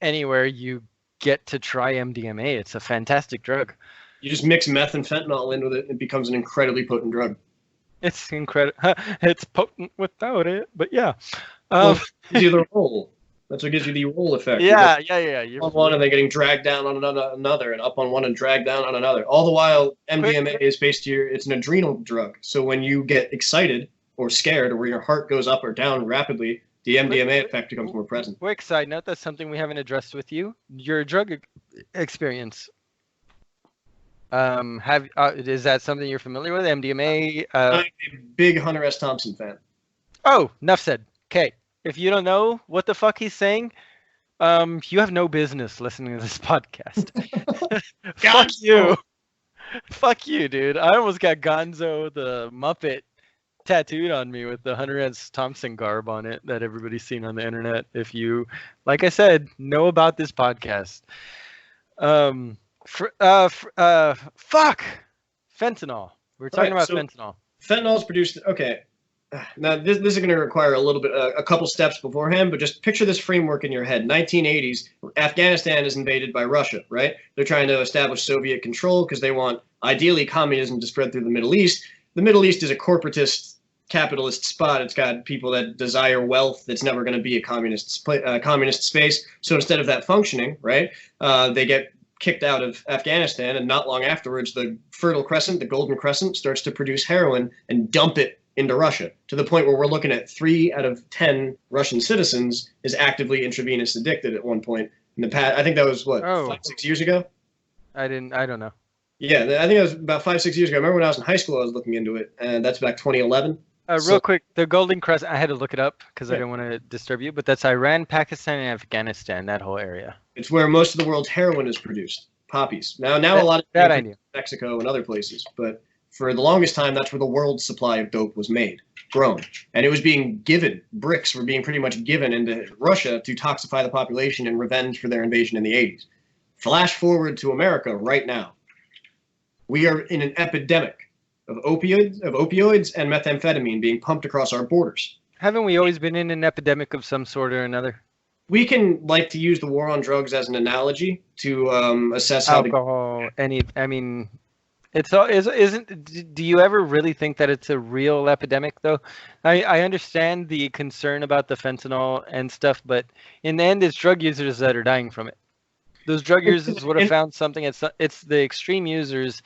anywhere you get to try MDMA. It's a fantastic drug. You just mix meth and fentanyl in with it, it becomes an incredibly potent drug. It's incredible. It's potent without it, but yeah. It gives you the roll. That's what gives you the roll effect. Yeah. You're on one and then getting dragged down on another, and up on one and dragged down on another. All the while, MDMA is it's an adrenal drug. So when you get excited or scared, or where your heart goes up or down rapidly, the MDMA effect becomes more present. Quick side note: that's something we haven't addressed with you. Your drug experience. Is that something you're familiar with? MDMA? I'm a big Hunter S. Thompson fan. Oh, enough said. Okay, if you don't know what the fuck he's saying, you have no business listening to this podcast. Fuck you. Fuck you, dude. I almost got Gonzo the Muppet tattooed on me with the Hunter S. Thompson garb on it that everybody's seen on the internet. If you, like I said, know about this podcast. Fuck! Fentanyl. We're talking about fentanyl. Fentanyl is produced. Okay. Now, this is going to require a couple steps beforehand, but just picture this framework in your head. 1980s, Afghanistan is invaded by Russia, right? They're trying to establish Soviet control because they want, ideally, communism to spread through the Middle East. The Middle East is a corporatist, capitalist spot. It's got people that desire wealth that's never going to be a communist space. So instead of that functioning, right, they get kicked out of Afghanistan, and not long afterwards, the Fertile Crescent, the Golden Crescent, starts to produce heroin and dump it into Russia, to the point where we're looking at 3 out of 10 Russian citizens is actively intravenous addicted at one point in the past. I think that was 5-6 years ago. I don't know. Yeah, I think it was about 5-6 years ago. I remember when I was in high school, I was looking into it, and that's back 2011. Real quick, the Golden Crescent, I had to look it up because I didn't want to disturb you, but that's Iran, Pakistan, and Afghanistan, that whole area. It's where most of the world's heroin is produced, poppies. Now a lot of that I knew. Mexico and other places, but for the longest time, that's where the world's supply of dope was made, grown. And it was being given, bricks were being pretty much given into Russia to toxify the population in revenge for their invasion in the 80s. Flash forward to America right now. We are in an epidemic of opioids and methamphetamine being pumped across our borders. Haven't we always been in an epidemic of some sort or another? We can like to use the war on drugs as an analogy to assess how alcohol, isn't. Do you ever really think that it's a real epidemic, though? I understand the concern about the fentanyl and stuff, but in the end, it's drug users that are dying from it. Those drug users would have found something. It's the extreme users.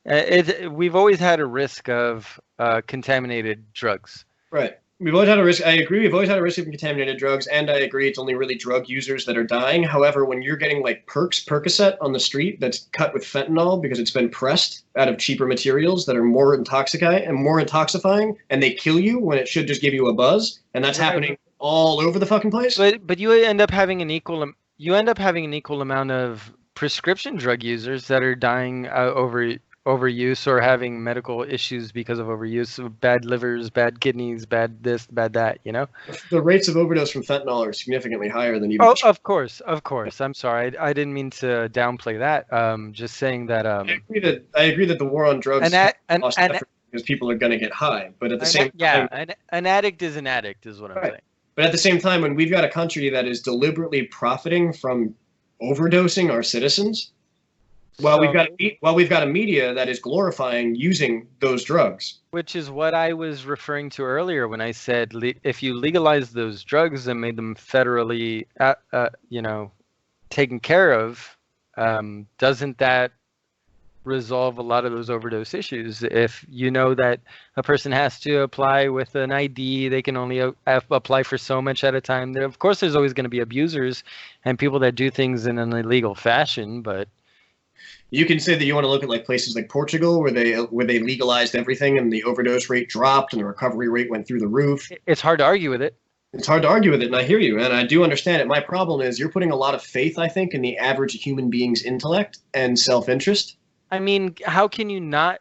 We've always had a risk of contaminated drugs. Right. We've always had a risk. I agree. We've always had a risk of contaminated drugs, and I agree it's only really drug users that are dying. However, when you're getting like Percocet on the street that's cut with fentanyl because it's been pressed out of cheaper materials that are more intoxifying, and they kill you when it should just give you a buzz, and that's happening all over the fucking place. But you end up having an equal amount of prescription drug users that are dying overuse or having medical issues because of overuse, of bad livers, bad kidneys, bad this, bad that, you know? The rates of overdose from fentanyl are significantly higher than even... Oh, of course. I'm sorry. I didn't mean to downplay that. Just saying that... I agree that the war on drugs lost effort because people are going to get high, but at the same time... Yeah, an addict is an addict is what I'm saying. But at the same time, when we've got a country that is deliberately profiting from overdosing our citizens... Well, we've got a media that is glorifying using those drugs. Which is what I was referring to earlier when I said if you legalize those drugs and made them federally, taken care of, doesn't that resolve a lot of those overdose issues? If you know that a person has to apply with an ID, they can only apply for so much at a time. Of course, there's always going to be abusers and people that do things in an illegal fashion, but... You can say that you want to look at like places like Portugal where they legalized everything and the overdose rate dropped and the recovery rate went through the roof. It's hard to argue with it. It's hard to argue with it, and I hear you, and I do understand it. My problem is you're putting a lot of faith, I think, in the average human being's intellect and self-interest. I mean, how can you not?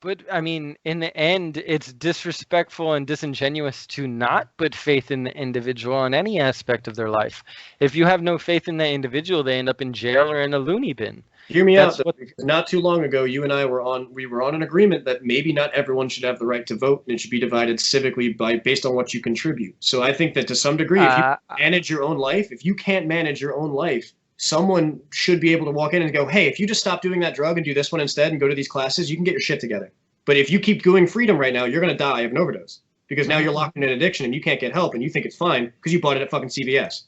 But I mean, in the end, it's disrespectful and disingenuous to not put faith in the individual in any aspect of their life. If you have no faith in that individual, they end up in jail or in a loony bin. Hear me out. Not too long ago, you and I were on an agreement that maybe not everyone should have the right to vote, and it should be divided civically based on what you contribute. So I think that to some degree, if you manage your own life, if you can't manage your own life, someone should be able to walk in and go, hey, if you just stop doing that drug and do this one instead and go to these classes, you can get your shit together. But if you keep doing freedom right now, you're going to die of an overdose because now you're locked in an addiction and you can't get help and you think it's fine because you bought it at fucking CVS.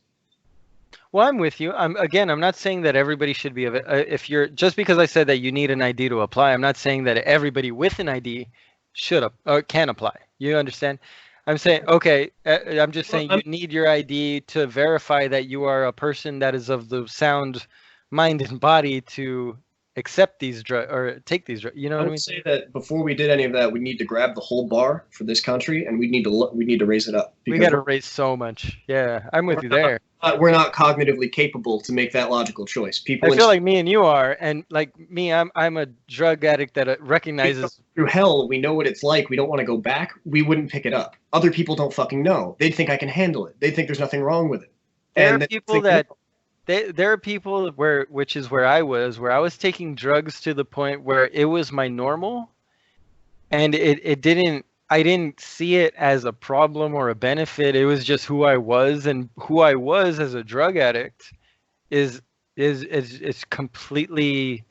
Well, I'm with you. I'm not saying that everybody should be if you're just because I said that you need an ID to apply. I'm not saying that everybody with an ID should or can apply. You understand? I'm saying I'm just saying you need your ID to verify that you are a person that is of the sound mind and body to accept these drugs or take these drugs. You know what I mean? I would say that before we did any of that, we need to grab the whole bar for this country and we need to raise it up. We got to raise so much. Yeah, I'm with you there. We're not cognitively capable to make that logical choice. I feel like me and you are, and like me, I'm a drug addict that recognizes through hell. We know what it's like. We don't want to go back. We wouldn't pick it up. Other people don't fucking know. They'd think I can handle it. They'd think there's nothing wrong with it. There are people which is where I was taking drugs to the point where it was my normal, and it didn't I didn't see it as a problem or a benefit. It was just who I was, and who I was as a drug addict is completely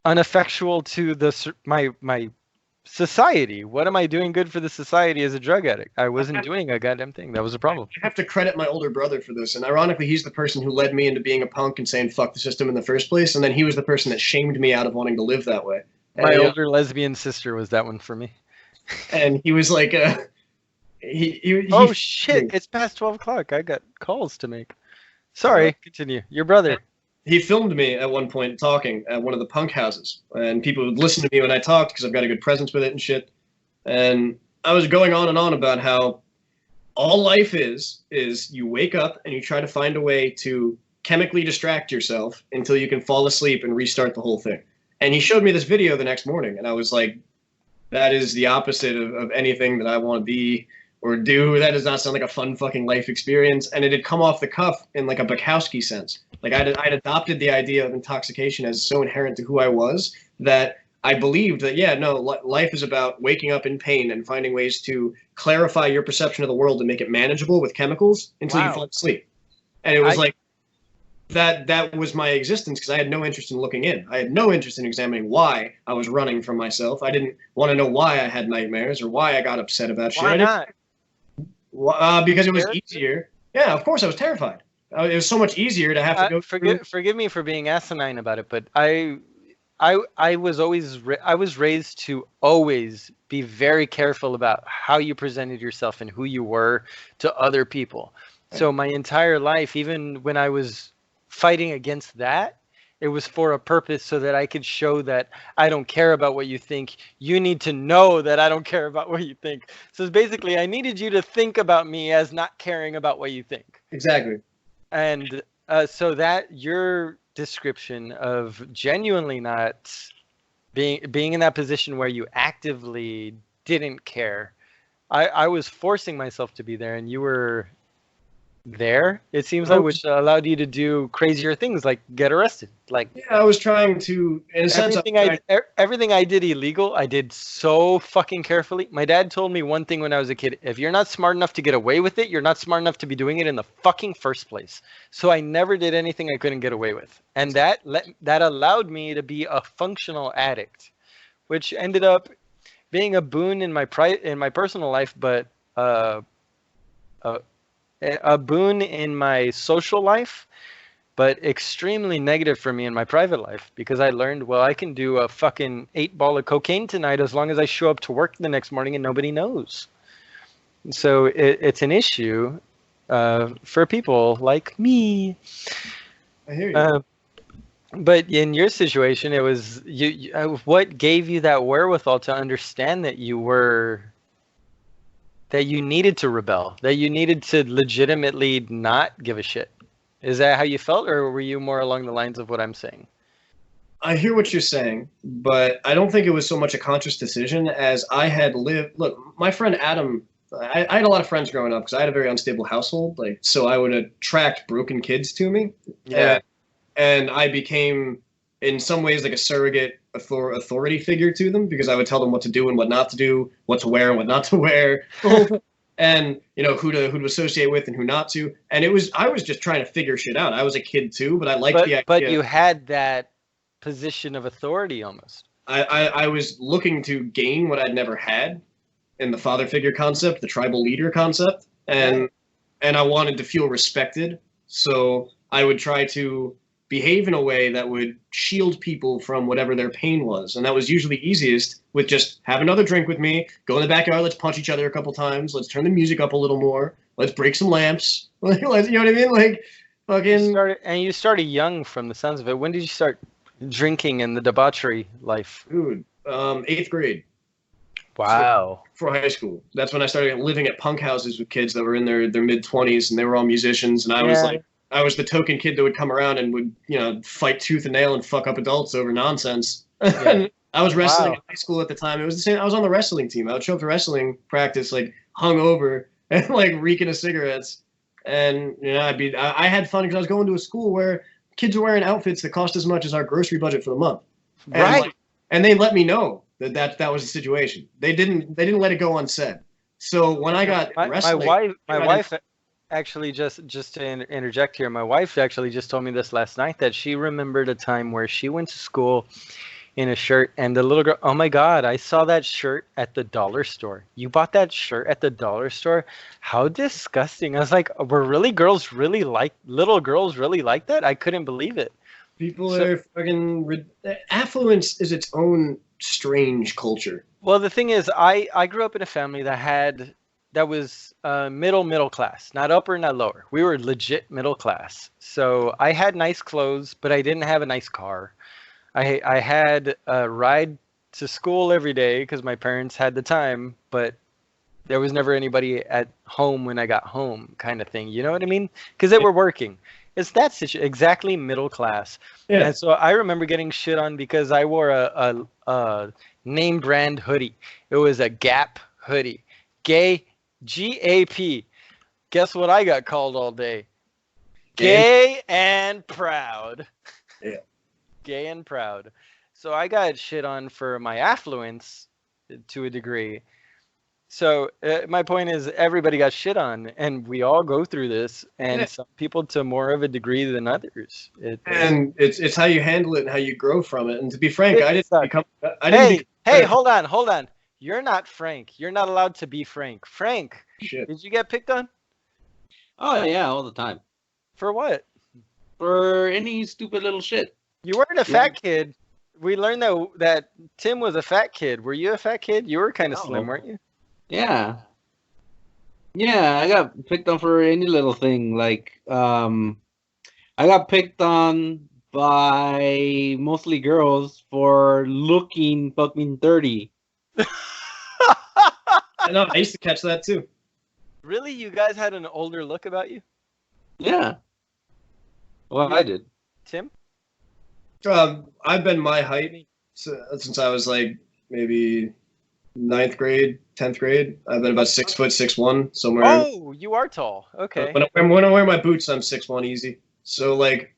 ineffectual to my society. What am I doing good for the society as a drug addict? I wasn't doing a goddamn thing. That was a problem. I have to credit my older brother for this, and ironically, he's the person who led me into being a punk and saying fuck the system in the first place, and then he was the person that shamed me out of wanting to live that way. My older lesbian sister was that one for me. And he was like, oh shit! It's past 12 o'clock. I got calls to make. Sorry, continue. Your brother. He filmed me at one point talking at one of the punk houses, and people would listen to me when I talked because I've got a good presence with it and shit. And I was going on and on about how all life is you wake up and you try to find a way to chemically distract yourself until you can fall asleep and restart the whole thing. And he showed me this video the next morning, and I was like, that is the opposite of anything that I want to be or do. That does not sound like a fun fucking life experience. And it had come off the cuff in like a Bukowski sense. Like I'd adopted the idea of intoxication as so inherent to who I was that I believed that, yeah, no, life is about waking up in pain and finding ways to clarify your perception of the world and make it manageable with chemicals until you fall asleep. And it was like, that was my existence because I had no interest in looking in. I had no interest in examining why I was running from myself. I didn't want to know why I had nightmares or why I got upset about shit. Why not? Because it was easier. Yeah, of course I was terrified. It was so much easier to have to go. Forgive me for being asinine about it, but I was raised to always be very careful about how you presented yourself and who you were to other people. So my entire life, even when I was fighting against that, it was for a purpose so that I could show that I don't care about what you think. You need to know that I don't care about what you think. So it's basically, I needed you to think about me as not caring about what you think. Exactly. And so that your description of genuinely not being in that position where you actively didn't care, I was forcing myself to be there, and you were there, it seems like, which allowed you to do crazier things like get arrested. Like, yeah, I was trying to, in a sense, everything I did illegal, I did so fucking carefully. My dad told me one thing when I was a kid: if you're not smart enough to get away with it, you're not smart enough to be doing it in the fucking first place. So I never did anything I couldn't get away with, and that allowed me to be a functional addict, which ended up being a boon in my personal life, but a boon in my social life, but extremely negative for me in my private life, because I learned, well, I can do a fucking 8-ball of cocaine tonight as long as I show up to work the next morning and nobody knows. So it's an issue for people like me. I hear you. But in your situation, it was what gave you that wherewithal to understand that that you needed to rebel, that you needed to legitimately not give a shit? Is that how you felt, or were you more along the lines of what I'm saying? I hear what you're saying, but I don't think it was so much a conscious decision as I had lived. Look, my friend Adam, I had a lot of friends growing up because I had a very unstable household. Like, so I would attract broken kids to me. Yeah. And I became, in some ways, like a surrogate authority figure to them, because I would tell them what to do and what not to do, what to wear and what not to wear, and who to associate with and who not to. And I was just trying to figure shit out. I was a kid too, but I liked the idea. But you had that position of authority almost. I was looking to gain what I'd never had in the father figure concept, the tribal leader concept, and I wanted to feel respected. So I would try to behave in a way that would shield people from whatever their pain was. And that was usually easiest with just have another drink with me, go in the backyard, let's punch each other a couple times, let's turn the music up a little more, let's break some lamps. You know what I mean? Like, fucking. You started young from the sounds of it. When did you start drinking in the debauchery life? Dude, 8th grade. Wow. For high school. That's when I started living at punk houses with kids that were in their mid-20s, and they were all musicians, and I was the token kid that would come around and would, fight tooth and nail and fuck up adults over nonsense. Yeah. I was wrestling in high school at the time. It was the same. I was on the wrestling team. I would show up to wrestling practice, like, hungover and, like, reeking of cigarettes. And, I had fun because I was going to a school where kids were wearing outfits that cost as much as our grocery budget for the month. Right. And they let me know that was the situation. They didn't let it go unsaid. So when I got my wife actually just to interject here, my wife actually just told me this last night, that she remembered a time where she went to school in a shirt, and the little girl, oh my God, I saw that shirt at the dollar store. You bought that shirt at the dollar store? How disgusting. I was like, were little girls really like that? I couldn't believe it. People are fucking... Affluence is its own strange culture. Well, the thing is, I grew up in a family that was middle class, not upper, not lower. We were legit middle class. So I had nice clothes, but I didn't have a nice car. I had a ride to school every day because my parents had the time, but there was never anybody at home when I got home, kind of thing. You know what I mean? Because they were working. It's that situation, exactly middle class. Yeah. And so I remember getting shit on because I wore a name brand hoodie. It was a Gap hoodie. Gay, G-A-P. Guess what I got called all day? Gay and proud. Yeah. Gay and proud. So I got shit on for my affluence to a degree. So my point is, everybody got shit on, and we all go through this, and some people to more of a degree than others. It's how you handle it and how you grow from it. And to be frank, Hey, hold on. You're not Frank. You're not allowed to be Frank. Frank, shit. Did you get picked on? Oh yeah, all the time. For what? For any stupid little shit. You weren't a fat kid. We learned that Tim was a fat kid. Were you a fat kid? You were kind of slim, weren't you? Yeah. Yeah, I got picked on for any little thing. Like, I got picked on by mostly girls for looking fucking 30. I know, I used to catch that too. Really? You guys had an older look about you? Yeah. Well, I did. Tim? I've been my height since I was like maybe 9th grade, 10th grade. I've been about 6 foot 6'1", somewhere. Oh, you are tall. Okay. When I wear my boots, I'm 6'1" easy. So like,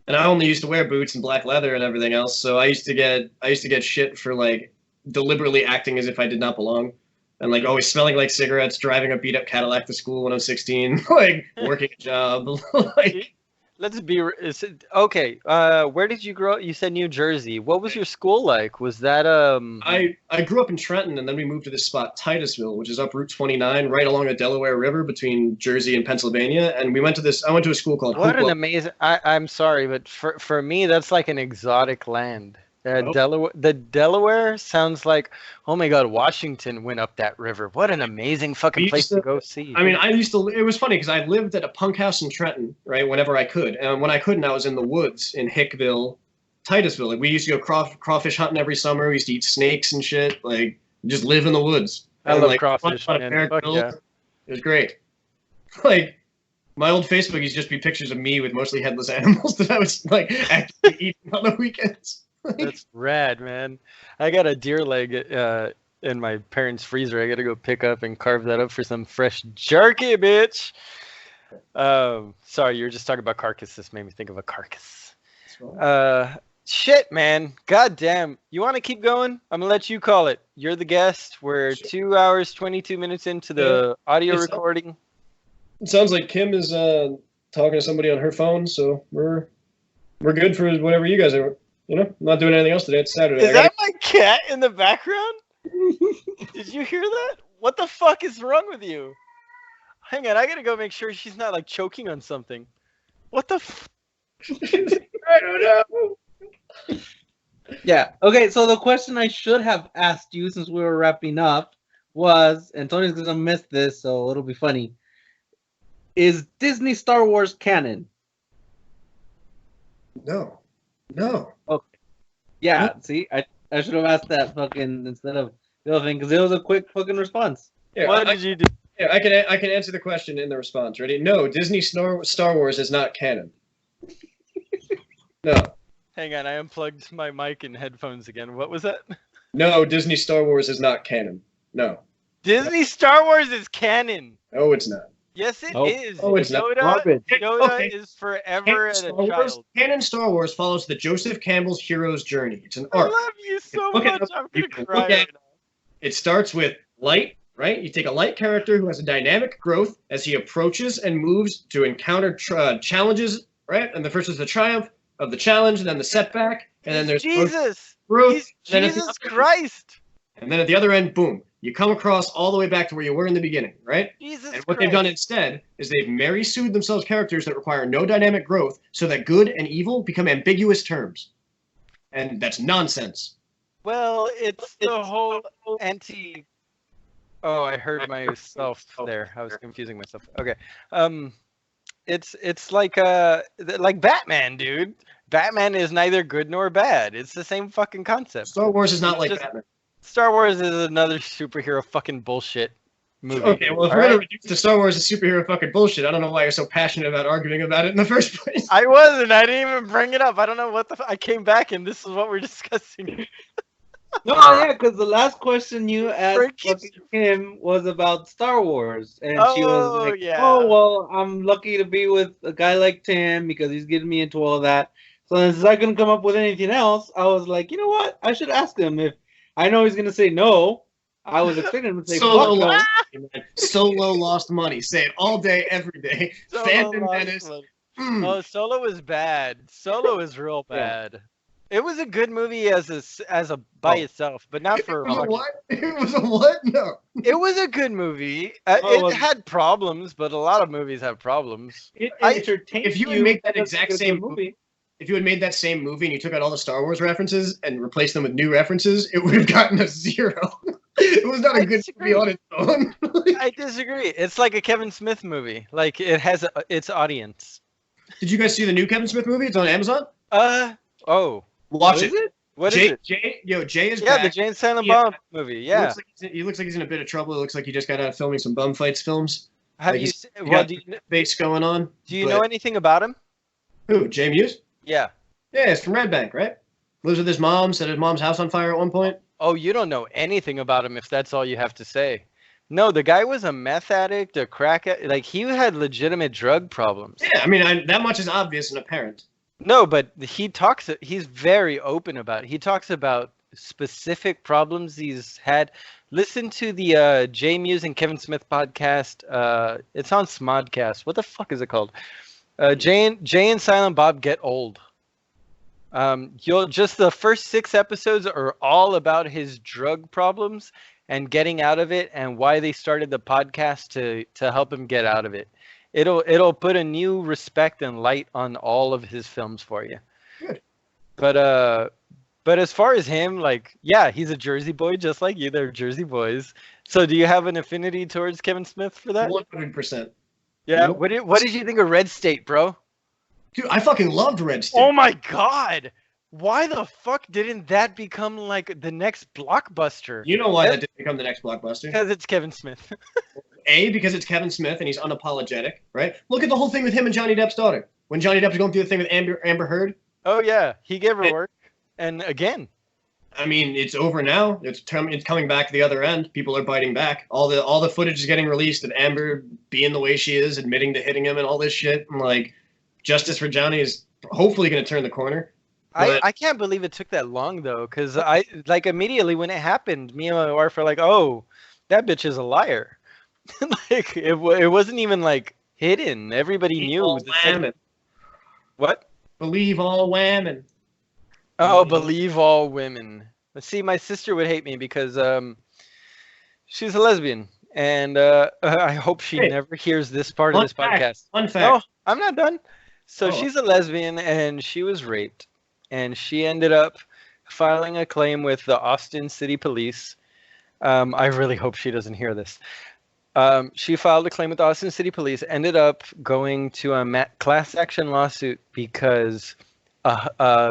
and I only used to wear boots and black leather and everything else. So I used to get shit for like deliberately acting as if I did not belong, and like always smelling like cigarettes, driving a beat up Cadillac to school when I was 16, like working a job, like. Let's be okay. Where did you grow up? You said New Jersey. What was your school like? Was that I grew up in Trenton, and then we moved to this spot, Titusville, which is up Route 29, right along the Delaware River between Jersey and Pennsylvania. And I went to a school called. What an amazing! I'm sorry, but for me, that's like an exotic land. The Delaware sounds like, oh my God, Washington went up that river. What an amazing fucking place to go see. I mean, it was funny because I lived at a punk house in Trenton, right, whenever I could. And when I couldn't, I was in the woods in Hickville, Titusville. Like, we used to go crawfish hunting every summer. We used to eat snakes and shit. Like, just live in the woods. I love crawfish, man. Fuck yeah. It was great. Like, my old Facebook used to just be pictures of me with mostly headless animals that I was, like, actually eating on the weekends. That's rad, man. I got a deer leg in my parents' freezer. I got to go pick up and carve that up for some fresh jerky, bitch. Sorry, you were just talking about carcass. This made me think of a carcass. Shit, man. God damn. You want to keep going? I'm going to let you call it. You're the guest. We're 2 hours, 22 minutes into the audio recording. It sounds like Kim is talking to somebody on her phone, so we're good for whatever you guys are. You know, I'm not doing anything else today. It's Saturday. Is that my cat in the background? Did you hear that? What the fuck is wrong with you? Hang on, I gotta go make sure she's not like choking on something. What the I don't know. Yeah. Okay, so the question I should have asked you since we were wrapping up was, and Tony's gonna miss this, so it'll be funny. Is Disney Star Wars canon? No. Okay. Yeah, see, I should have asked that fucking instead of the other thing, because it was a quick fucking response. Yeah, what did you do? Yeah, I can answer the question in the response. Ready? No, Disney Star Wars is not canon. No. Hang on, I unplugged my mic and headphones again. What was that? No, Disney Star Wars is not canon. No. Disney Star Wars is canon. No, it's not. Yes, it Nope. is. Oh, it's not garbage. Yoda Okay. is forever a child. Canon Star Wars follows the Joseph Campbell's hero's journey. It's an I arc. love you so Look it much. up. I'm You gonna can cry look at right now. It starts with light, right? You take a light character who has a dynamic growth as he approaches and moves to encounter challenges, right? And the first is the triumph of the challenge, and then the setback, and then there's Jesus. growth. He's and then at the Jesus other- Christ. And then at the other end, boom, you come across all the way back to where you were in the beginning, right? Jesus And what Christ. they've done instead is they've Mary Sued themselves characters that require no dynamic growth so that good and evil become ambiguous terms. And that's nonsense. Well, it's the whole anti. Oh, I heard myself there. I was confusing myself. Okay. It's like Batman, dude. Batman is neither good nor bad. It's the same fucking concept. Star Wars is not like Just- Batman. Star Wars is another superhero fucking bullshit movie. Okay, well, if all we're right? going to reduce the Star Wars as superhero fucking bullshit, I don't know why you're so passionate about arguing about it in the first place. I wasn't. I didn't even bring it up. I don't know what the. I came back and this is what we're discussing. No, yeah, because the last question you asked Freaking- fucking Kim was about Star Wars, and she Oh, was like, yeah. "Oh well, I'm lucky to be with a guy like Tim because he's getting me into all that." So since I couldn't come up with anything else, I was like, you know what? I should ask him if I know he's gonna say no. I was expecting him to say Solo fuck no. lost, Solo lost money. Say it all day, every day. Solo Phantom lost Menace. money. Mm. Oh, Solo was bad. Solo is real bad. It was a good movie as a by itself, but not for It was a fucking- what? It was a what? No. It was a good movie. Oh, It well- had problems, but a lot of movies have problems. It I- entertained if you would make that because exact it's a same good movie. If you had made that same movie and you took out all the Star Wars references and replaced them with new references, it would have gotten a 0. It was not a I good disagree. movie on its own. I disagree. It's like a Kevin Smith movie. Like it has its audience. Did you guys see the new Kevin Smith movie? It's on Amazon. Oh, Watch What it. is it? what is Jay, it? Jay is Yeah, back. the Jane Silent Yeah. Bob movie. He Yeah. looks like he's in a bit of trouble. It looks like he just got out of filming some bum fights films. Have like you? he's- Well, got- do you Face going on. know but- anything about him? Who? Jay Muse? Yeah. Yeah, it's from Red Bank, right? Lives with his mom. Set his mom's house on fire at one point. Oh, you don't know anything about him if that's all you have to say. No, the guy was a meth addict, a crack addict. Like he had legitimate drug problems. Yeah, I mean that much is obvious and apparent. No, but he's very open about it. He talks about specific problems he's had. Listen to the Jay Muse and Kevin Smith podcast. It's on Smodcast. What the fuck is it called? Jay and Silent Bob Get Old. The first 6 episodes are all about his drug problems and getting out of it and why they started the podcast to help him get out of it. It'll put a new respect and light on all of his films for you. Good. But as far as him, like, yeah, he's a Jersey boy just like you. They're Jersey boys. So do you have an affinity towards Kevin Smith for that? 100%. Yeah. Nope. What did you think of Red State, bro? Dude, I fucking loved Red State. Oh my god! Why the fuck didn't that become like the next blockbuster? You know why that didn't become the next blockbuster? Because it's Kevin Smith. A, because it's Kevin Smith and he's unapologetic, right? Look at the whole thing with him and Johnny Depp's daughter. When Johnny Depp was going through the thing with Amber Heard, Oh yeah, he gave her work, and again, I mean, it's over now. It's coming back the other end. People are biting back. All the footage is getting released of Amber being the way she is, admitting to hitting him and all this shit. And like, justice for Johnny is hopefully going to turn the corner. But- I can't believe it took that long though, because I like immediately when it happened, me and my wife were like, "Oh, that bitch is a liar." Like it wasn't even like hidden. Everybody knew. All the second- whamming. What? Believe all whamming. Oh, believe all women. Let's see, my sister would hate me because she's a lesbian, and I hope she Hey, never hears this part of Fun this fact. podcast. Fun fact. No, I'm not done. So Oh. she's a lesbian, and she was raped, and she ended up filing a claim with the Austin City Police. I really hope she doesn't hear this. She filed a claim with the Austin City Police, ended up going to a class action lawsuit because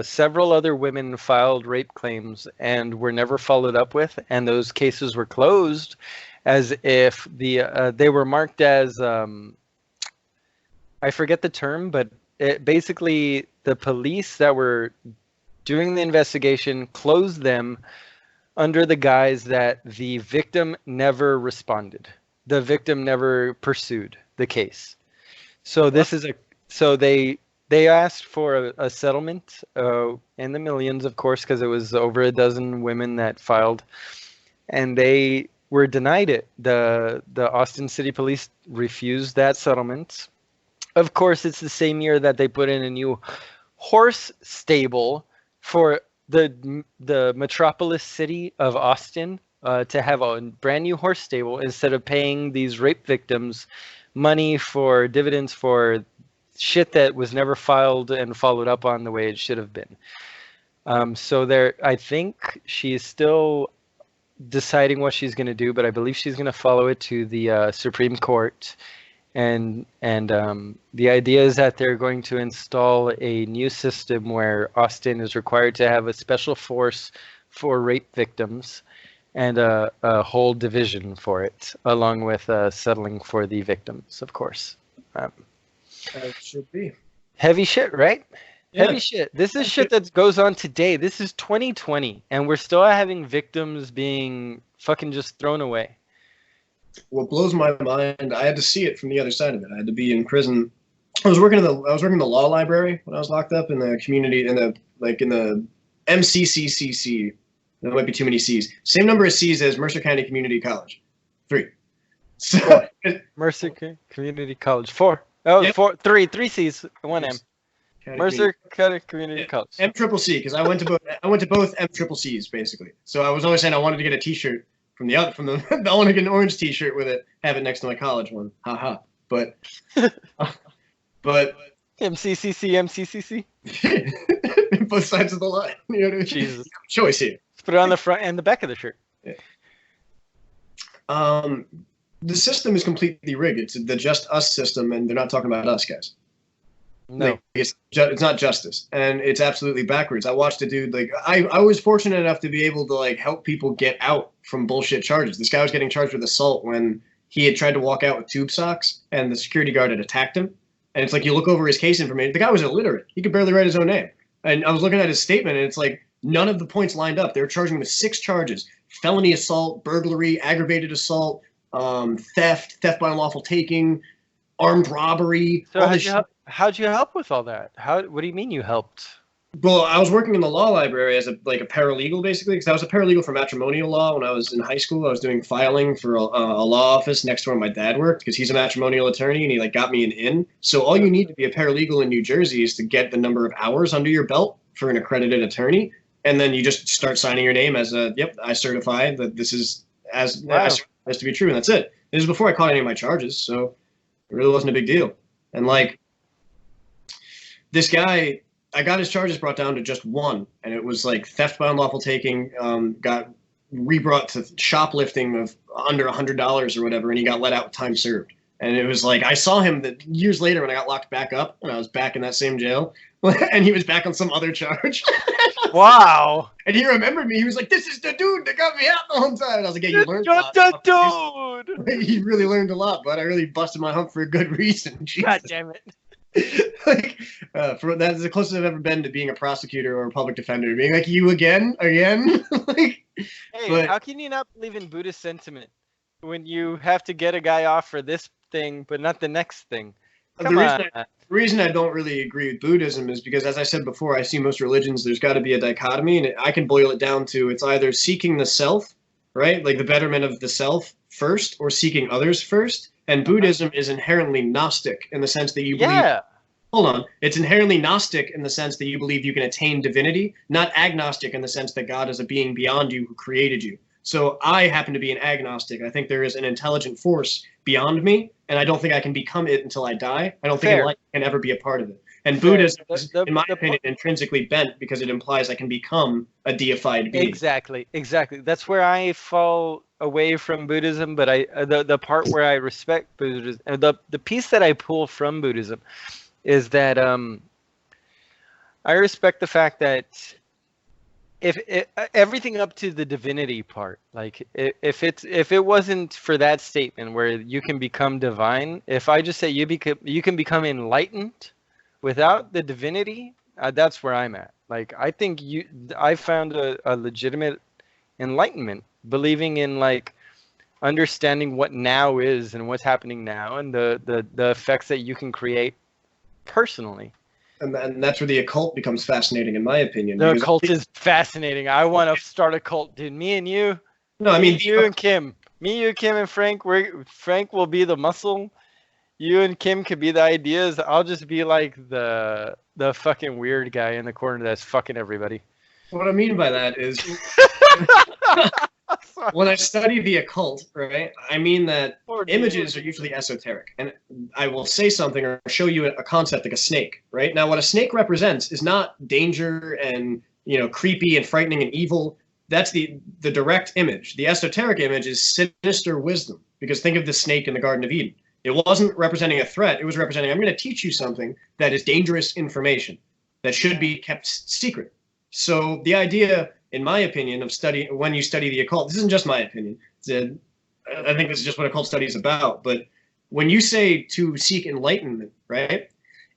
several other women filed rape claims and were never followed up with, and those cases were closed as if they were marked as I forget the term, but basically the police that were doing the investigation closed them under the guise that the victim never responded. The victim never pursued. the case. So this is they asked for a settlement in the millions, of course, because it was over a dozen women that filed, and they were denied it. The Austin City Police refused that settlement. Of course, it's the same year that they put in a new horse stable for the metropolis city of Austin to have a brand new horse stable instead of paying these rape victims money for dividends for shit that was never filed and followed up on the way it should have been. So there, I think she is still deciding what she's going to do, but I believe she's going to follow it to the Supreme Court. And the idea is that they're going to install a new system where Austin is required to have a special force for rape victims and a whole division for it, along with settling for the victims, of course. It should be. Heavy shit, right? Yeah. Heavy shit. This is shit that goes on today. This is 2020, and we're still having victims being fucking just thrown away. What blows my mind, I had to see it from the other side of it. I had to be in prison. I was working in the law library when I was locked up in the community in the MCCCC. There might be too many C's. Same number of C's as Mercer County Community College. 3. So Mercer Community College. 4. Oh, yep. 4, 3 C's, 1 M. Mercer County Community College. MCCC, because I went to both MCCCs basically. So I was always saying I wanted to get a T-shirt from the I want to get an orange T-shirt with it, have it next to my college one. Haha. But MCCC. Both sides of the line. You know what I mean? Jesus. Choice here. Let's put it on the front and the back of the shirt. Yeah. The system is completely rigged. It's the just us system, and they're not talking about us, guys. No, like, it's not justice, and it's absolutely backwards. I watched a dude I was fortunate enough to be able to help people get out from bullshit charges. This guy was getting charged with assault when he had tried to walk out with tube socks, and the security guard had attacked him. And it's you look over his case information. The guy was illiterate. He could barely write his own name. And I was looking at his statement, and it's none of the points lined up. They were charging him with 6 charges: felony assault, burglary, aggravated assault, theft by unlawful taking, armed robbery. So how'd you help with all that? What do you mean you helped? Well, I was working in the law library as a paralegal, basically, because I was a paralegal for matrimonial law when I was in high school. I was doing filing for a law office next to where my dad worked, because he's a matrimonial attorney, and he got me an in. So all you need to be a paralegal in New Jersey is to get the number of hours under your belt for an accredited attorney, and then you just start signing your name as I certify that this is as to be true, and that's it. This is before I caught any of my charges, so it really wasn't a big deal. And this guy, I got his charges brought down to just 1, and it was theft by unlawful taking, got rebrought to shoplifting of under $100 or whatever, and he got let out with time served. And it was I saw him years later when I got locked back up, when I was back in that same jail, and he was back on some other charge. Wow. And he remembered me. He was like, "This is the dude that got me out the whole time." And I was like, "Yeah, you learned a lot." Dude. He really learned a lot, but I really busted my hump for a good reason. Jesus. God damn it. That's the closest I've ever been to being a prosecutor or a public defender, being you again. Hey, how can you not believe in Buddhist sentiment when you have to get a guy off for this thing but not the next thing? The reason I don't really agree with Buddhism is because, as I said before, I see most religions, there's got to be a dichotomy, and I can boil it down to it's either seeking the self, right, the betterment of the self first, or seeking others first. And Buddhism is inherently Gnostic in the sense that you believe. Yeah. Hold on. It's inherently Gnostic in the sense that you believe you can attain divinity, not agnostic in the sense that God is a being beyond you who created you. So I happen to be an agnostic. I think there is an intelligent force beyond me, and I don't think I can become it until I die. I don't think enlightenment can ever be a part of it. And Buddhism is, in my opinion, intrinsically bent because it implies I can become a deified being. Exactly. That's where I fall away from Buddhism, but the part where I respect Buddhism, the piece that I pull from Buddhism is that I respect the fact that if everything up to the divinity part, if it wasn't for that statement where you can become divine, if I just say you can become enlightened without the divinity, that's where I'm at. I think I found a legitimate enlightenment, believing in understanding what now is and what's happening now, and the effects that you can create personally. And that's where the occult becomes fascinating, in my opinion. The because occult is fascinating. I want to start a cult, dude. Me and you. No, I mean, you and Kim. Me, you, Kim, and Frank. Frank will be the muscle. You and Kim could be the ideas. I'll just be like the fucking weird guy in the corner that's fucking everybody. what I mean by that is when I study the occult, right, I mean that images are usually esoteric. And I will say something or show you a concept like a snake, right? Now, what a snake represents is not danger and, creepy and frightening and evil. That's the direct image. The esoteric image is sinister wisdom, because think of the snake in the Garden of Eden. It wasn't representing a threat. It was representing, I'm going to teach you something that is dangerous information that should be kept secret. So the idea, in my opinion, of when you study the occult, this isn't just my opinion. I think this is just what occult study is about. But when you say to seek enlightenment, right?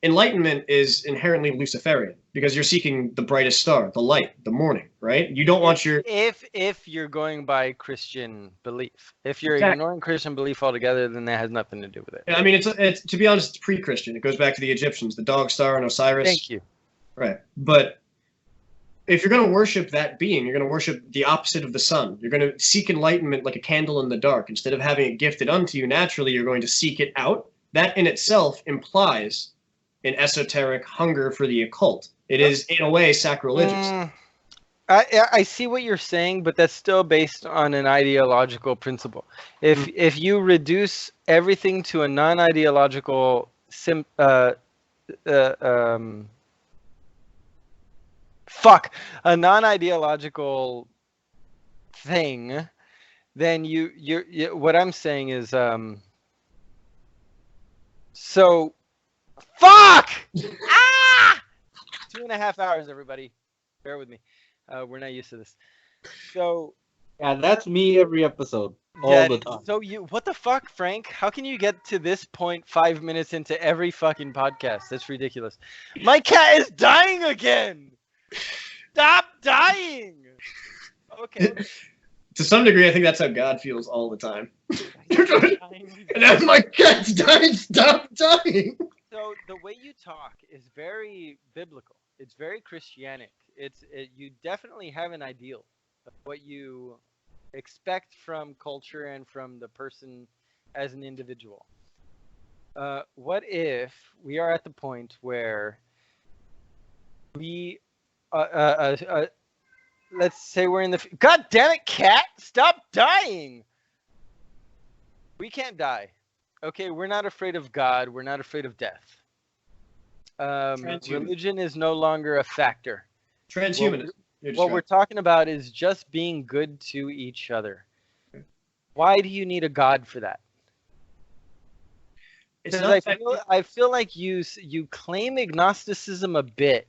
Enlightenment is inherently Luciferian, because you're seeking the brightest star, the light, the morning, right? You don't want your... If you're going by Christian belief. If you're ignoring Christian belief altogether, then that has nothing to do with it. I mean, it's to be honest, it's pre-Christian. It goes back to the Egyptians, the dog star and Osiris. Thank you. Right. But if you're going to worship that being, you're going to worship the opposite of the sun. You're going to seek enlightenment like a candle in the dark. Instead of having it gifted unto you naturally, you're going to seek it out. That in itself implies an esoteric hunger for the occult. It is, in a way, sacrilegious. I see what you're saying, but that's still based on an ideological principle. If you reduce everything to a non-ideological a non-ideological thing, then you what I'm saying is so fuck 2.5 hours, everybody, bear with me. We're not used to this. So yeah, that's me every episode, all the time. So what the fuck, Frank? How can you get to this point 5 minutes into every fucking podcast? That's ridiculous. My cat is dying again. Stop dying. Okay. To some degree, I think that's how God feels all the time. And as my cat's dying, stop dying. So the way you talk is very biblical. It's very Christianic. You definitely have an ideal of what you expect from culture and from the person as an individual. What if we are at the point where we, let's say we're in the... God damn it, cat! Stop dying! We can't die. Okay, we're not afraid of God. We're not afraid of death. Religion is no longer a factor. Transhumanism. What we're talking about is just being good to each other. Why do you need a God for that? I feel like you claim agnosticism a bit,